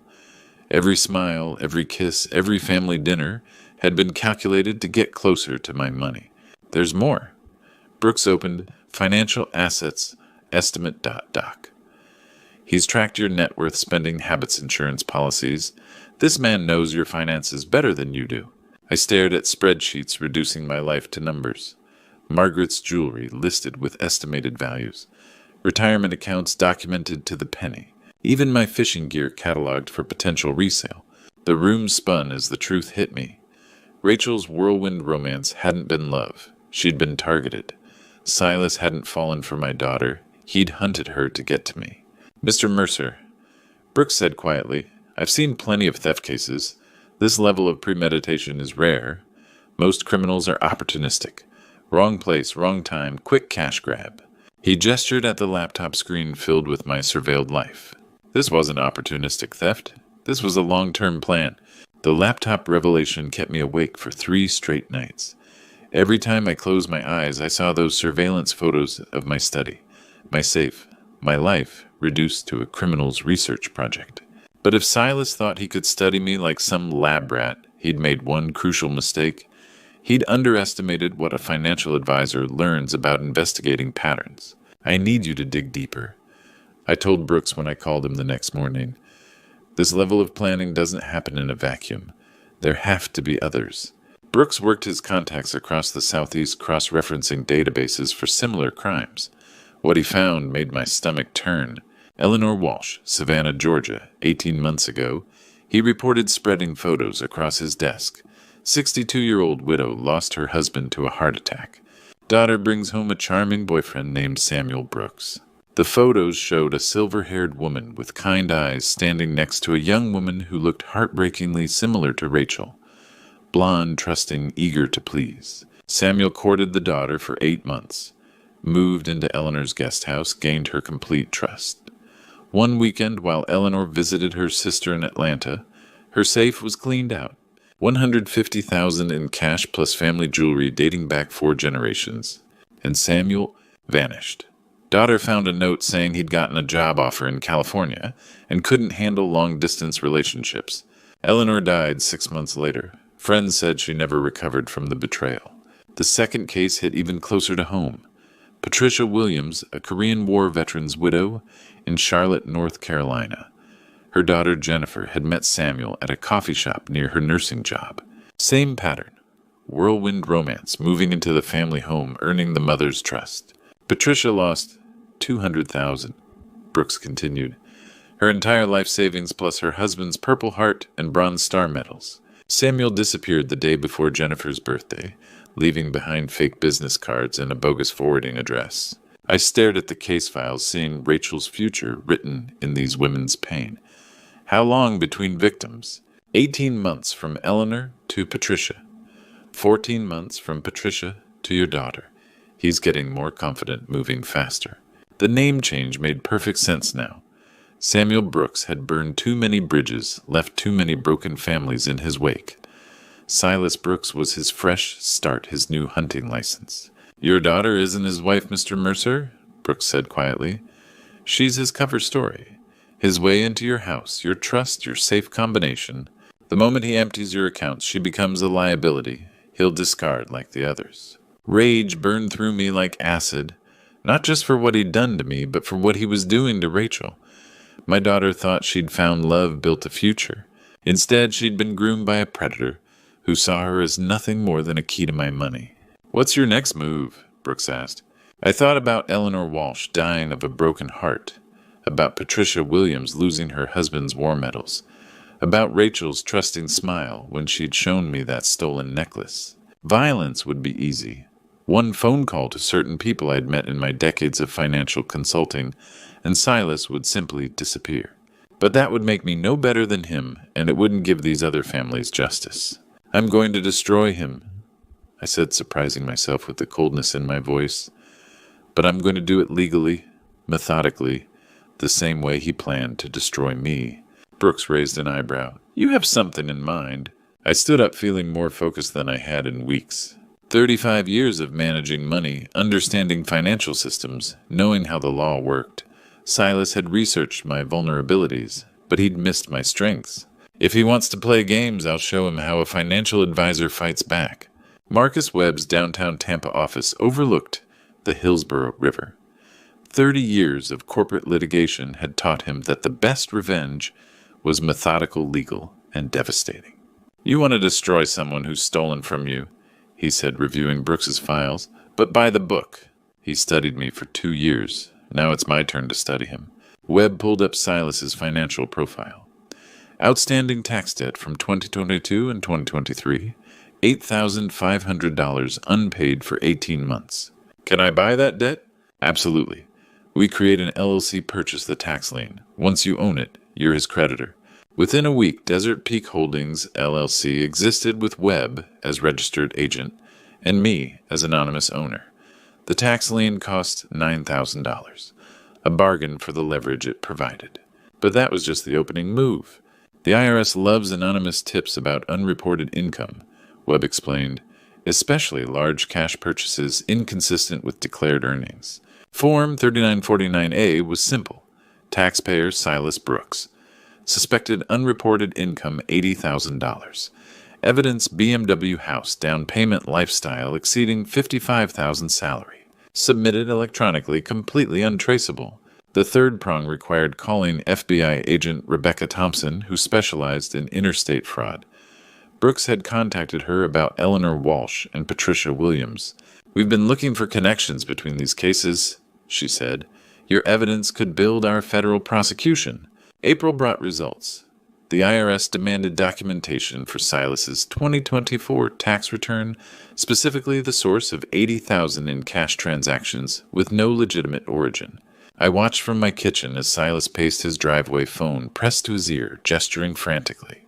Every smile, every kiss, every family dinner had been calculated to get closer to my money. There's more. Brooks opened Financial Assets Estimate.doc. He's tracked your net worth, spending habits, insurance policies. This man knows your finances better than you do. I stared at spreadsheets reducing my life to numbers. Margaret's jewelry listed with estimated values. Retirement accounts documented to the penny. Even my fishing gear cataloged for potential resale. The room spun as the truth hit me. Rachel's whirlwind romance hadn't been love. She'd been targeted. Silas hadn't fallen for my daughter. He'd hunted her to get to me. Mr. Mercer, Brooks said quietly, I've seen plenty of theft cases. This level of premeditation is rare. Most criminals are opportunistic. Wrong place, wrong time, quick cash grab. He gestured at the laptop screen filled with my surveilled life. This wasn't opportunistic theft. This was a long-term plan. The laptop revelation kept me awake for 3 straight nights. Every time I closed my eyes, I saw those surveillance photos of my study, my safe, my life reduced to a criminal's research project. But if Silas thought he could study me like some lab rat, he'd made one crucial mistake. He'd underestimated what a financial advisor learns about investigating patterns. I need you to dig deeper. I told Brooks when I called him the next morning. This level of planning doesn't happen in a vacuum. There have to be others. Brooks worked his contacts across the Southeast, cross-referencing databases for similar crimes. What he found made my stomach turn. Eleanor Walsh, Savannah, Georgia, 18 months ago. He reported spreading photos across his desk. 62-year-old widow lost her husband to a heart attack. Daughter brings home a charming boyfriend named Samuel Brooks. The photos showed a silver-haired woman with kind eyes standing next to a young woman who looked heartbreakingly similar to Rachel. Blonde, trusting, eager to please. Samuel courted the daughter for 8 months. Moved into Eleanor's guest house, gained her complete trust. One weekend, while Eleanor visited her sister in Atlanta, her safe was cleaned out. $150,000 in cash plus family jewelry dating back 4 generations. And Samuel vanished. Daughter found a note saying he'd gotten a job offer in California and couldn't handle long-distance relationships. Eleanor died 6 months later. Friends said she never recovered from the betrayal. The second case hit even closer to home. Patricia Williams, a Korean War veteran's widow in Charlotte, North Carolina. Her daughter Jennifer had met Samuel at a coffee shop near her nursing job. Same pattern. Whirlwind romance, moving into the family home, earning the mother's trust. Patricia lost $200,000, Brooks continued. Her entire life savings plus her husband's Purple Heart and Bronze Star medals. Samuel disappeared the day before Jennifer's birthday, leaving behind fake business cards and a bogus forwarding address. I stared at the case files, seeing Rachel's future written in these women's pain. How long between victims? 18 months from Eleanor to Patricia. 14 months from Patricia to your daughter. He's getting more confident, moving faster. The name change made perfect sense now. Samuel Brooks had burned too many bridges, left too many broken families in his wake. Silas Brooks was his fresh start, his new hunting license. "Your daughter isn't his wife, Mr. Mercer," Brooks said quietly. "She's his cover story. His way into your house, your trust, your safe combination. The moment he empties your accounts, she becomes a liability he'll discard like the others." Rage burned through me like acid, not just for what he'd done to me, but for what he was doing to Rachel. My daughter thought she'd found love, built a future. Instead, she'd been groomed by a predator who saw her as nothing more than a key to my money. "What's your next move?" Brooks asked. I thought about Eleanor Walsh dying of a broken heart, about Patricia Williams losing her husband's war medals, about Rachel's trusting smile when she'd shown me that stolen necklace. Violence would be easy. One phone call to certain people I'd met in my decades of financial consulting, and Silas would simply disappear. But that would make me no better than him, and it wouldn't give these other families justice. "I'm going to destroy him," I said, surprising myself with the coldness in my voice. "But I'm going to do it legally, methodically, the same way he planned to destroy me." Brooks raised an eyebrow. "You have something in mind." I stood up, feeling more focused than I had in weeks. 35 years of managing money, understanding financial systems, knowing how the law worked. Silas had researched my vulnerabilities, but he'd missed my strengths. If he wants to play games, I'll show him how a financial advisor fights back. Marcus Webb's downtown Tampa office overlooked the Hillsborough River. 30 years of corporate litigation had taught him that the best revenge was methodical, legal, and devastating. "You want to destroy someone who's stolen from you," he said, reviewing Brooks's files, "but by the book." He studied me for 2 years. Now it's my turn to study him. Webb pulled up Silas's financial profile. Outstanding tax debt from 2022 and 2023, $8,500 unpaid for 18 months. "Can I buy that debt?" "Absolutely. We create an LLC, purchase the tax lien. Once you own it, you're his creditor." Within a week, Desert Peak Holdings, LLC existed with Webb as registered agent and me as anonymous owner. The tax lien cost $9,000, a bargain for the leverage it provided. But that was just the opening move. "The IRS loves anonymous tips about unreported income," Webb explained, "especially large cash purchases inconsistent with declared earnings." Form 3949A was simple. Taxpayer Silas Brooks. Suspected unreported income $80,000. Evidence BMW house, down payment lifestyle exceeding $55,000 salary. Submitted electronically, completely untraceable. The third prong required calling FBI agent Rebecca Thompson, who specialized in interstate fraud. Brooks had contacted her about Eleanor Walsh and Patricia Williams. "We've been looking for connections between these cases," she said. "Your evidence could build our federal prosecution." April brought results. The IRS demanded documentation for Silas's 2024 tax return, specifically the source of $80,000 in cash transactions with no legitimate origin. I watched from my kitchen as Silas paced his driveway, phone pressed to his ear, gesturing frantically.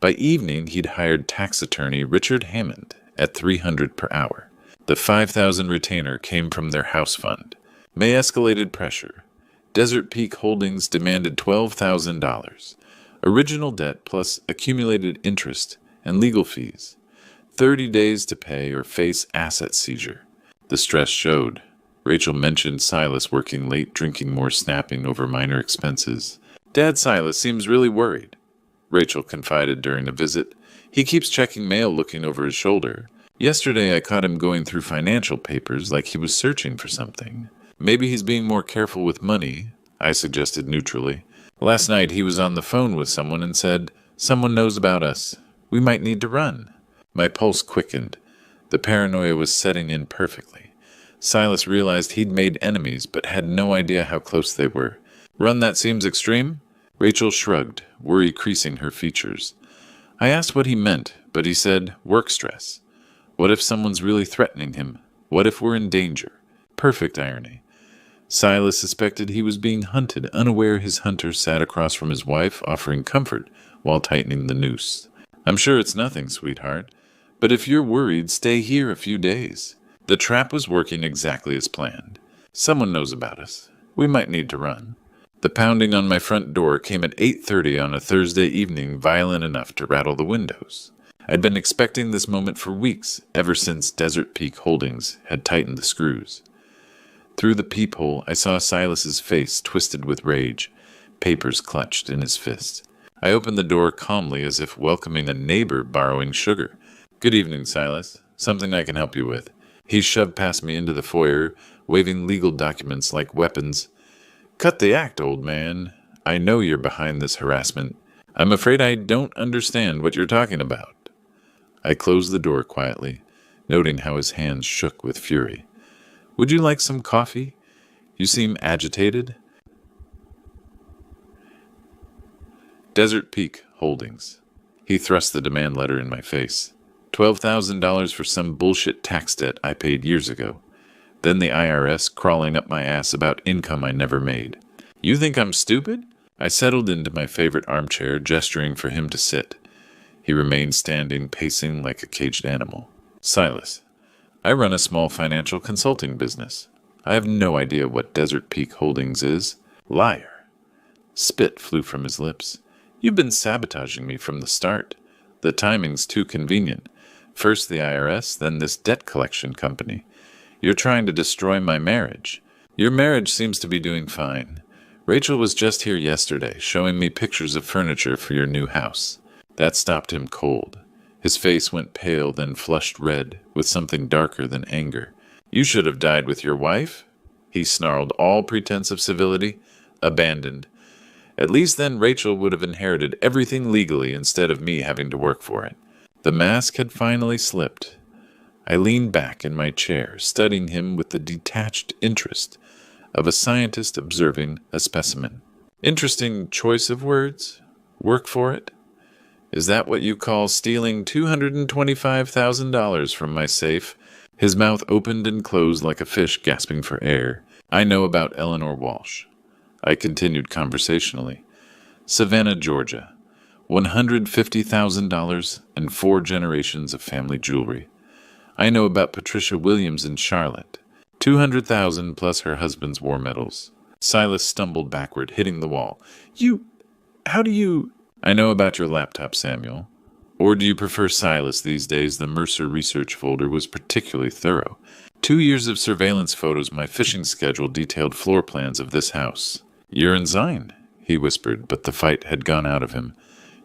By evening, he'd hired tax attorney Richard Hammond at $300 per hour. The $5,000 retainer came from their house fund. May escalated pressure. Desert Peak Holdings demanded $12,000. Original debt plus accumulated interest and legal fees. 30 days to pay or face asset seizure. The stress showed. Rachel mentioned Silas working late, drinking more, snapping over minor expenses. "Dad Silas seems really worried," Rachel confided during a visit. "He keeps checking mail, looking over his shoulder. Yesterday I caught him going through financial papers like he was searching for something. Maybe he's being more careful with money," I suggested neutrally. "Last night he was on the phone with someone and said, 'Someone knows about us. We might need to run.'" My pulse quickened. The paranoia was setting in perfectly. Silas realized he'd made enemies, but had no idea how close they were. "Run, that seems extreme?" Rachel shrugged, worry creasing her features. I asked what he meant, but he said, "Work stress." What if someone's really threatening him? What if we're in danger? Perfect irony. Silas suspected he was being hunted, unaware his hunter sat across from his wife, offering comfort while tightening the noose. "I'm sure it's nothing, sweetheart. But if you're worried, stay here a few days." The trap was working exactly as planned. Someone knows about us. We might need to run. The pounding on my front door came at 8:30 on a Thursday evening, violent enough to rattle the windows. I'd been expecting this moment for weeks, ever since Desert Peak Holdings had tightened the screws. Through the peephole, I saw Silas's face twisted with rage, papers clutched in his fists. I opened the door calmly as if welcoming a neighbor borrowing sugar. "Good evening, Silas. Something I can help you with." He shoved past me into the foyer, waving legal documents like weapons. "Cut the act, old man. I know you're behind this harassment. I'm afraid I don't understand what you're talking about." I closed the door quietly, noting how his hands shook with fury. "Would you like some coffee? You seem agitated." Desert Peak Holdings. He thrust the demand letter in my face. $12,000 for some bullshit tax debt I paid years ago. Then the IRS crawling up my ass about income I never made. "You think I'm stupid?" I settled into my favorite armchair, gesturing for him to sit. He remained standing, pacing like a caged animal. "Silas, I run a small financial consulting business. I have no idea what Desert Peak Holdings is." "Liar." Spit flew from his lips. "You've been sabotaging me from the start. The timing's too convenient. First the IRS, then this debt collection company. You're trying to destroy my marriage. Your marriage seems to be doing fine. Rachel was just here yesterday, showing me pictures of furniture for your new house." That stopped him cold. His face went pale, then flushed red, with something darker than anger. "You should have died with your wife?" He snarled, all pretense of civility abandoned. "At least then Rachel would have inherited everything legally instead of me having to work for it." The mask had finally slipped. I leaned back in my chair, studying him with the detached interest of a scientist observing a specimen. "Interesting choice of words. Work for it? Is that what you call stealing $225,000 from my safe?" His mouth opened and closed like a fish gasping for air. "I know about Eleanor Walsh." I continued conversationally. "Savannah, Georgia. $150,000 and 4 generations of family jewelry. I know about Patricia Williams in Charlotte. 200,000 plus her husband's war medals." Silas stumbled backward, hitting the wall. How do you... "I know about your laptop, Samuel. Or do you prefer Silas these days? The Mercer research folder was particularly thorough. 2 years of surveillance photos, my fishing schedule detailed floor plans of this house." "You're in Zion," he whispered, but the fight had gone out of him.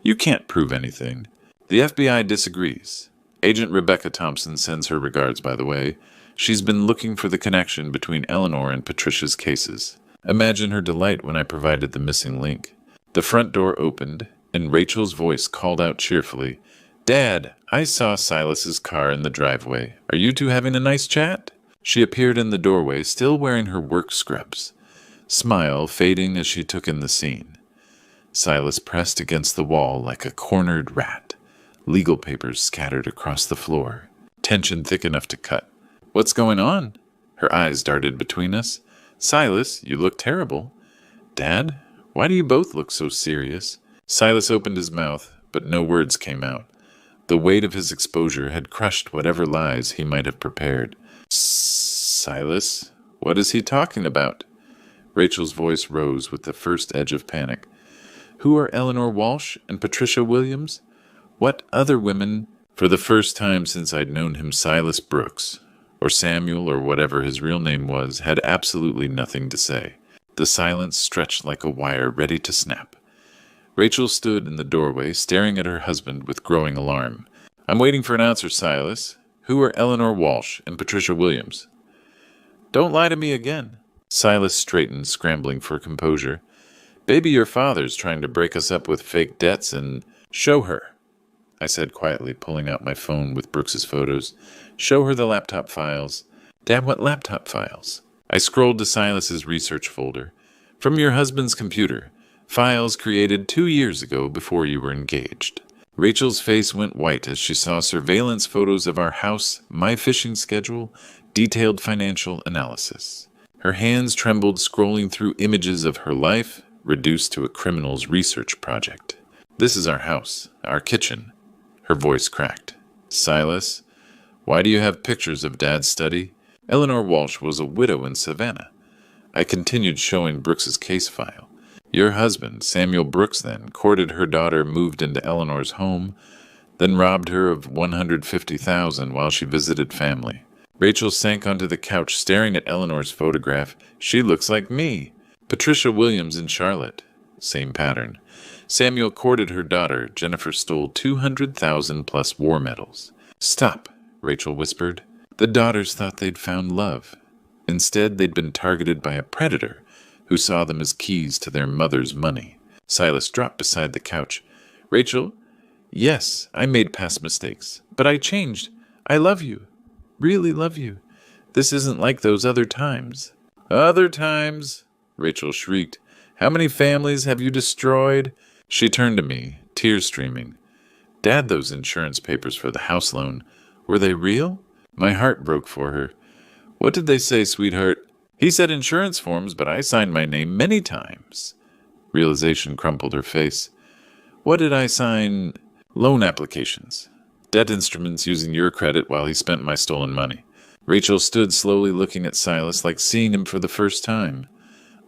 "You can't prove anything. The FBI disagrees. Agent Rebecca Thompson sends her regards, by the way. She's been looking for the connection between Eleanor and Patricia's cases." Imagine her delight when I provided the missing link. The front door opened, and Rachel's voice called out cheerfully, "Dad, I saw Silas's car in the driveway. Are you two having a nice chat?" She appeared in the doorway, still wearing her work scrubs, smile fading as she took in the scene. Silas pressed against the wall like a cornered rat, legal papers scattered across the floor, tension thick enough to cut. "What's going on?" Her eyes darted between us. "Silas, you look terrible." "Dad, why do you both look so serious?" Silas opened his mouth, but no words came out. The weight of his exposure had crushed whatever lies he might have prepared. "Silas, what is he talking about?" Rachel's voice rose with the first edge of panic. "Who are Eleanor Walsh and Patricia Williams? What other women?" For the first time since I'd known him, Silas Brooks, or Samuel or whatever his real name was, had absolutely nothing to say. The silence stretched like a wire ready to snap. Rachel stood in the doorway, staring at her husband with growing alarm. "I'm waiting for an answer, Silas. Who are Eleanor Walsh and Patricia Williams?" "Don't lie to me again." Silas straightened, scrambling for composure. "Baby, your father's trying to break us up with fake debts and..." "Show her," I said quietly, pulling out my phone with Brooks's photos. "Show her the laptop files." "Dad, what laptop files?" I scrolled to Silas's research folder. "From your husband's computer. Files created 2 years ago before you were engaged." Rachel's face went white as she saw surveillance photos of our house, my fishing schedule, detailed financial analysis. Her hands trembled, scrolling through images of her life, reduced to a criminal's research project. "This is our house, our kitchen." Her voice cracked. "Silas, why do you have pictures of Dad's study? Eleanor Walsh was a widow in Savannah." I continued showing Brooks's case file. "Your husband, Samuel Brooks, then, courted her daughter, moved into Eleanor's home. then robbed her of $150,000 while she visited family. Rachel sank onto the couch staring at Eleanor's photograph. She looks like me. Patricia Williams in Charlotte. Same pattern. Samuel courted her daughter. Jennifer stole 200,000 plus war medals. Stop, Rachel whispered. The daughters thought they'd found love. Instead, they'd been targeted by a predator who saw them as keys to their mother's money. Silas dropped beside the couch. Rachel, yes, I made past mistakes, but I changed. I love you. Really love you. This isn't like those other times. Other times, Rachel shrieked. How many families have you destroyed? She turned to me, tears streaming. Dad, those insurance papers for the house loan, were they real? My heart broke for her. What did they say, sweetheart? He said insurance forms, but I signed my name many times. Realization crumpled her face. What did I sign? Loan applications. Debt instruments using your credit while he spent my stolen money. Rachel stood slowly looking at Silas like seeing him for the first time.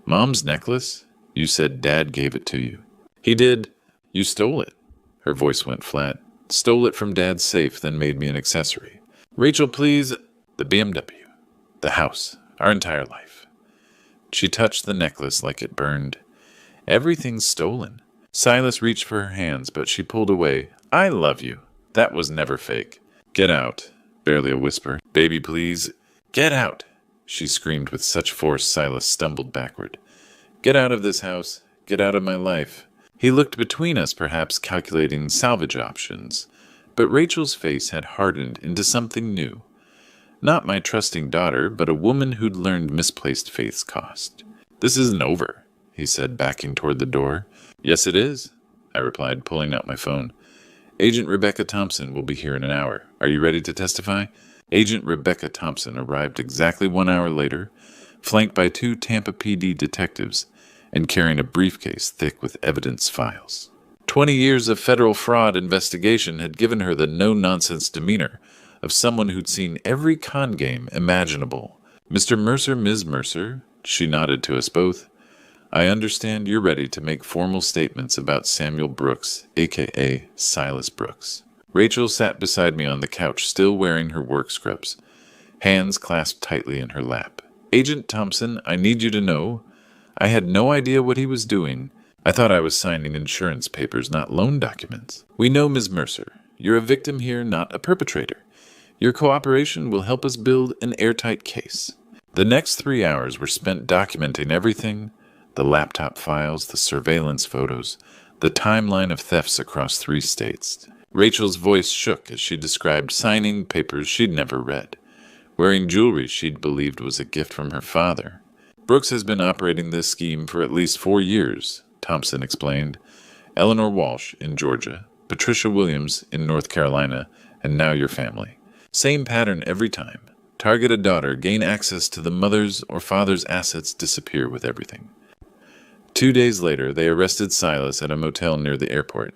Mom's necklace? You said Dad gave it to you. He did. You stole it. Her voice went flat. Stole it from Dad's safe, then made me an accessory. Rachel, please. The BMW. The house. Our entire life. She touched the necklace like it burned. Everything's stolen. Silas reached for her hands, but she pulled away. I love you. That was never fake. Get out. Barely a whisper. Baby, please. Get out. She screamed with such force Silas stumbled backward. Get out of this house. Get out of my life. He looked between us, perhaps calculating salvage options. But Rachel's face had hardened into something new. Not my trusting daughter, but a woman who'd learned misplaced faith's cost. This isn't over, he said, backing toward the door. Yes, it is, I replied, pulling out my phone. Agent Rebecca Thompson will be here in an hour. Are you ready to testify? Agent Rebecca Thompson arrived exactly 1 hour later, flanked by 2 Tampa PD detectives, and carrying a briefcase thick with evidence files. 20 years of federal fraud investigation had given her the no-nonsense demeanor of someone who'd seen every con game imaginable. Mr. Mercer, Ms. Mercer, she nodded to us both. I understand you're ready to make formal statements about Samuel Brooks, a.k.a. Silas Brooks. Rachel sat beside me on the couch, still wearing her work scrubs, hands clasped tightly in her lap. Agent Thompson, I need you to know, I had no idea what he was doing. I thought I was signing insurance papers, not loan documents. We know, Ms. Mercer, you're a victim here, not a perpetrator. Your cooperation will help us build an airtight case. The next 3 hours were spent documenting everything, the laptop files, the surveillance photos, the timeline of thefts across 3 states. Rachel's voice shook as she described signing papers she'd never read, wearing jewelry she'd believed was a gift from her father. Brooks has been operating this scheme for at least 4 years, Thompson explained. Eleanor Walsh in Georgia, Patricia Williams in North Carolina, and now your family. Same pattern every time. Target a daughter, gain access to the mother's or father's assets, disappear with everything. 2 days later, they arrested Silas at a motel near the airport.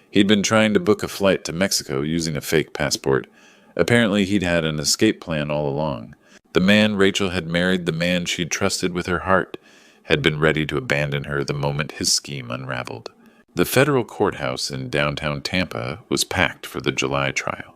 He'd been trying to book a flight to Mexico using a fake passport. Apparently, he'd had an escape plan all along. The man Rachel had married, the man she'd trusted with her heart, had been ready to abandon her the moment his scheme unraveled. The federal courthouse in downtown Tampa was packed for the July trial.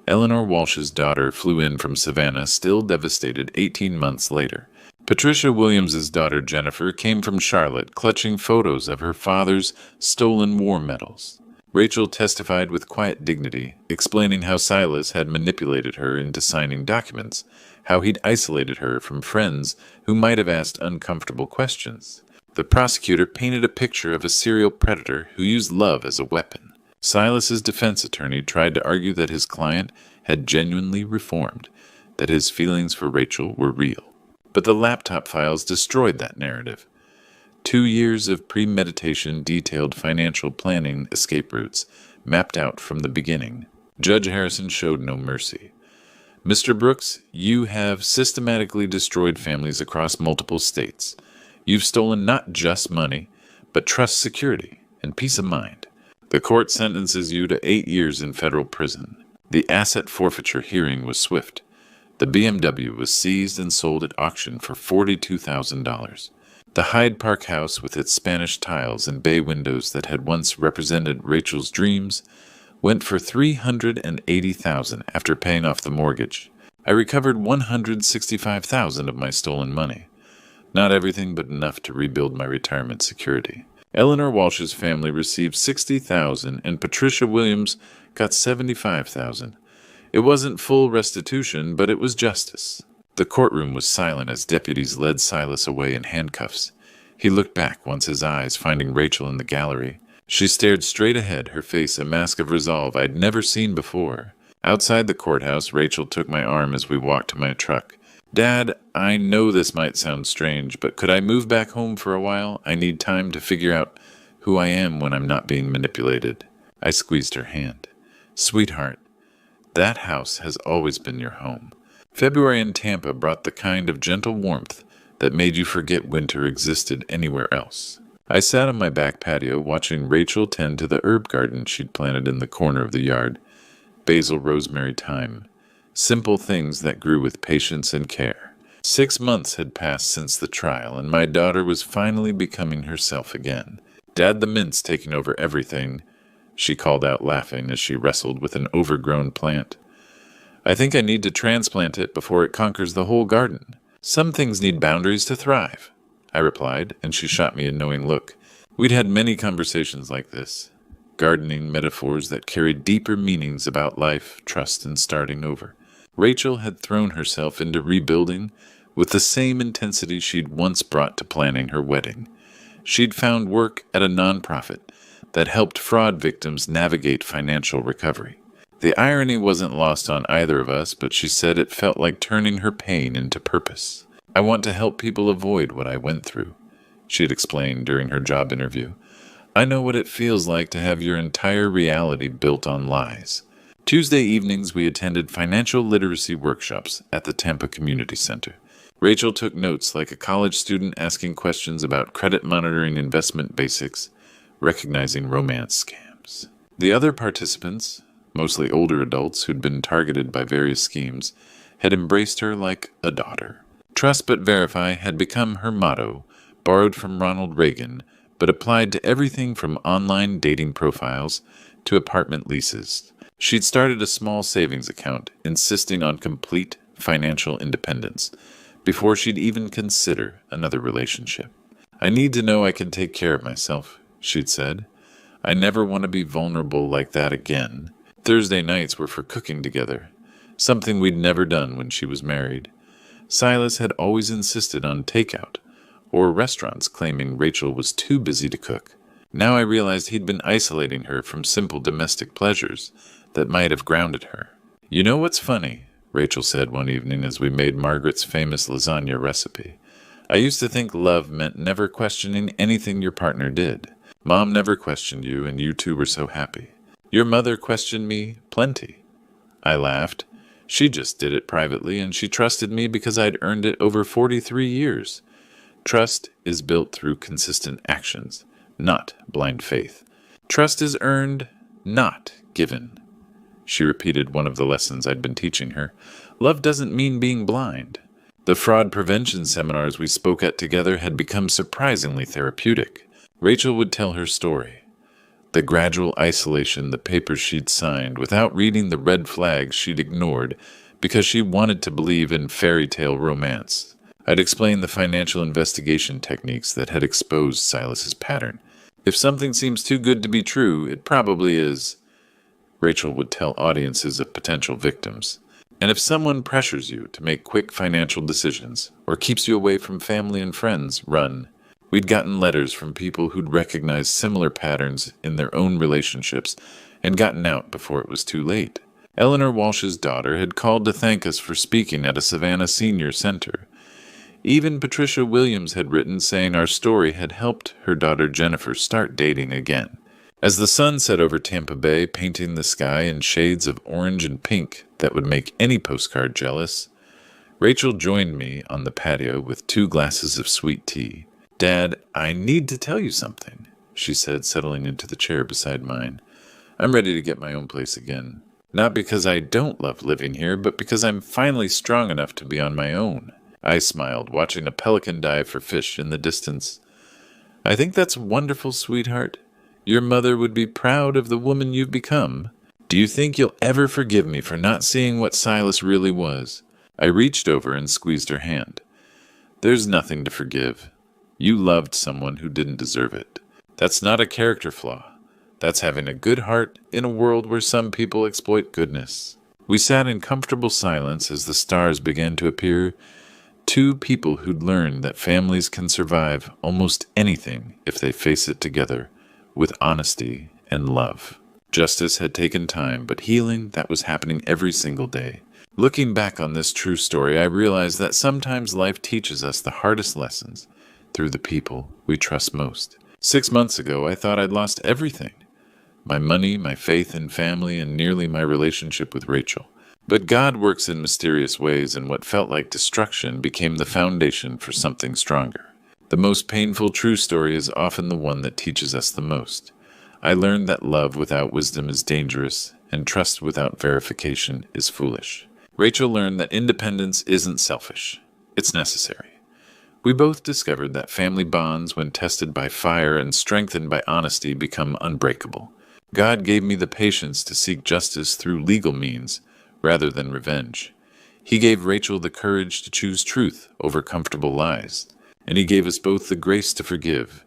Eleanor Walsh's daughter flew in from Savannah, still devastated 18 months later. Patricia Williams's daughter Jennifer came from Charlotte, clutching photos of her father's stolen war medals. Rachel testified with quiet dignity, explaining how Silas had manipulated her into signing documents, how he'd isolated her from friends who might have asked uncomfortable questions. The prosecutor painted a picture of a serial predator who used love as a weapon. Silas's defense attorney tried to argue that his client had genuinely reformed, that his feelings for Rachel were real. But the laptop files destroyed that narrative. 2 years of premeditation, detailed financial planning, escape routes, mapped out from the beginning. Judge Harrison showed no mercy. Mr. Brooks, you have systematically destroyed families across multiple states. You've stolen not just money, but trust, security, and peace of mind. The court sentences you to 8 years in federal prison. The asset forfeiture hearing was swift. The BMW was seized and sold at auction for $42,000. The Hyde Park house with its Spanish tiles and bay windows that had once represented Rachel's dreams went for $380,000 after paying off the mortgage. I recovered $165,000 of my stolen money. Not everything, but enough to rebuild my retirement security. Eleanor Walsh's family received $60,000 and Patricia Williams got $75,000. It wasn't full restitution, but it was justice. The courtroom was silent as deputies led Silas away in handcuffs. He looked back once, his eyes finding Rachel in the gallery. She stared straight ahead, her face a mask of resolve I'd never seen before. Outside the courthouse, Rachel took my arm as we walked to my truck. "Dad, I know this might sound strange, but could I move back home for a while? I need time to figure out who I am when I'm not being manipulated." I squeezed her hand. "Sweetheart, that house has always been your home." February in Tampa brought the kind of gentle warmth that made you forget winter existed anywhere else. I sat on my back patio watching Rachel tend to the herb garden she'd planted in the corner of the yard. Basil, rosemary, thyme. Simple things that grew with patience and care. 6 months had passed since the trial, and my daughter was finally becoming herself again. "Dad, the mint's taking over everything," she called out, laughing as she wrestled with an overgrown plant. "I think I need to transplant it before it conquers the whole garden. Some things need boundaries to thrive," I replied, and she shot me a knowing look. We'd had many conversations like this, gardening metaphors that carried deeper meanings about life, trust, and starting over. Rachel had thrown herself into rebuilding with the same intensity she'd once brought to planning her wedding. She'd found work at a nonprofit that helped fraud victims navigate financial recovery. The irony wasn't lost on either of us, but she said it felt like turning her pain into purpose. "I want to help people avoid what I went through," she had explained during her job interview. "I know what it feels like to have your entire reality built on lies." Tuesday evenings, we attended financial literacy workshops at the Tampa Community Center. Rachel took notes like a college student asking questions about credit monitoring, investment basics, recognizing romance scams. The other participants, mostly older adults who'd been targeted by various schemes, had embraced her like a daughter. Trust but verify had become her motto, borrowed from Ronald Reagan, but applied to everything from online dating profiles to apartment leases. She'd started a small savings account, insisting on complete financial independence, before she'd even consider another relationship. "I need to know I can take care of myself," she'd said. "I never want to be vulnerable like that again." Thursday nights were for cooking together, something we'd never done when she was married. Silas had always insisted on takeout, or restaurants, claiming Rachel was too busy to cook. Now I realized he'd been isolating her from simple domestic pleasures that might have grounded her. "You know what's funny?" Rachel said one evening as we made Margaret's famous lasagna recipe. "I used to think love meant never questioning anything your partner did. Mom never questioned you, and you two were so happy. Your mother questioned me plenty." I laughed. "She just did it privately, and she trusted me because I'd earned it over 43 years. Trust is built through consistent actions, not blind faith. Trust is earned, not given." She repeated one of the lessons I'd been teaching her. Love doesn't mean being blind. The fraud prevention seminars we spoke at together had become surprisingly therapeutic. Rachel would tell her story. The gradual isolation, the papers she'd signed, without reading the red flags she'd ignored because she wanted to believe in fairy tale romance. I'd explained the financial investigation techniques that had exposed Silas's pattern. "If something seems too good to be true, it probably is," Rachel would tell audiences of potential victims. "And if someone pressures you to make quick financial decisions or keeps you away from family and friends, run." We'd gotten letters from people who'd recognized similar patterns in their own relationships and gotten out before it was too late. Eleanor Walsh's daughter had called to thank us for speaking at a Savannah senior center. Even Patricia Williams had written saying our story had helped her daughter Jennifer start dating again. As the sun set over Tampa Bay, painting the sky in shades of orange and pink that would make any postcard jealous, Rachel joined me on the patio with 2 glasses of sweet tea. "Dad, I need to tell you something," she said, settling into the chair beside mine. "I'm ready to get my own place again. Not because I don't love living here, but because I'm finally strong enough to be on my own." I smiled, watching a pelican dive for fish in the distance. "I think that's wonderful, sweetheart. Your mother would be proud of the woman you've become." Do you think you'll ever forgive me for not seeing what Silas really was? I reached over and squeezed her hand. There's nothing to forgive. You loved someone who didn't deserve it. That's not a character flaw. That's having a good heart in a world where some people exploit goodness. We sat in comfortable silence as the stars began to appear. Two people who'd learned that families can survive almost anything if they face it together with honesty and love. Justice had taken time, but healing, that was happening every single day. Looking back on this true story, I realized that sometimes life teaches us the hardest lessons through the people we trust most. 6 months ago, I thought I'd lost everything. My money, my faith in family, and nearly my relationship with Rachel. But God works in mysterious ways, and what felt like destruction became the foundation for something stronger. The most painful true story is often the one that teaches us the most. I learned that love without wisdom is dangerous, and trust without verification is foolish. Rachel learned that independence isn't selfish. It's necessary. We both discovered that family bonds, when tested by fire and strengthened by honesty, become unbreakable. God gave me the patience to seek justice through legal means rather than revenge. He gave Rachel the courage to choose truth over comfortable lies. And he gave us both the grace to forgive,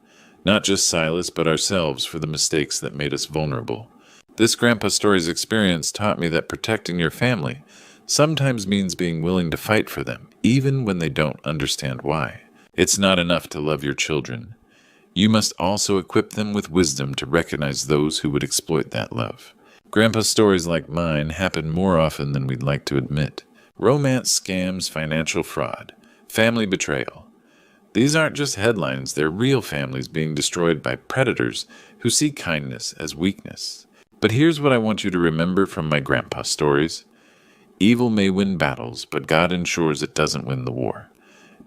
not just Silas, but ourselves for the mistakes that made us vulnerable. This Grandpa Stories experience taught me that protecting your family sometimes means being willing to fight for them, even when they don't understand why. It's not enough to love your children. You must also equip them with wisdom to recognize those who would exploit that love. Grandpa Stories like mine happen more often than we'd like to admit. Romance scams, financial fraud, family betrayal. These aren't just headlines, they're real families being destroyed by predators who see kindness as weakness. But here's what I want you to remember from my Grandpa Stories. Evil may win battles, but God ensures it doesn't win the war.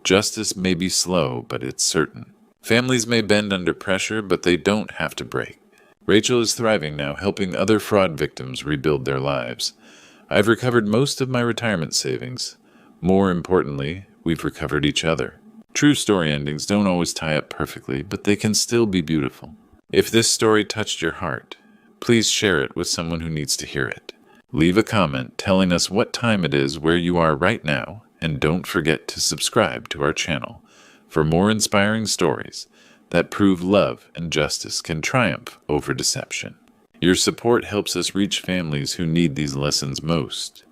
Justice may be slow, but it's certain. Families may bend under pressure, but they don't have to break. Rachel is thriving now, helping other fraud victims rebuild their lives. I've recovered most of my retirement savings. More importantly, we've recovered each other. True story endings don't always tie up perfectly, but they can still be beautiful. If this story touched your heart, please share it with someone who needs to hear it. Leave a comment telling us what time it is where you are right now, and don't forget to subscribe to our channel for more inspiring stories that prove love and justice can triumph over deception. Your support helps us reach families who need these lessons most.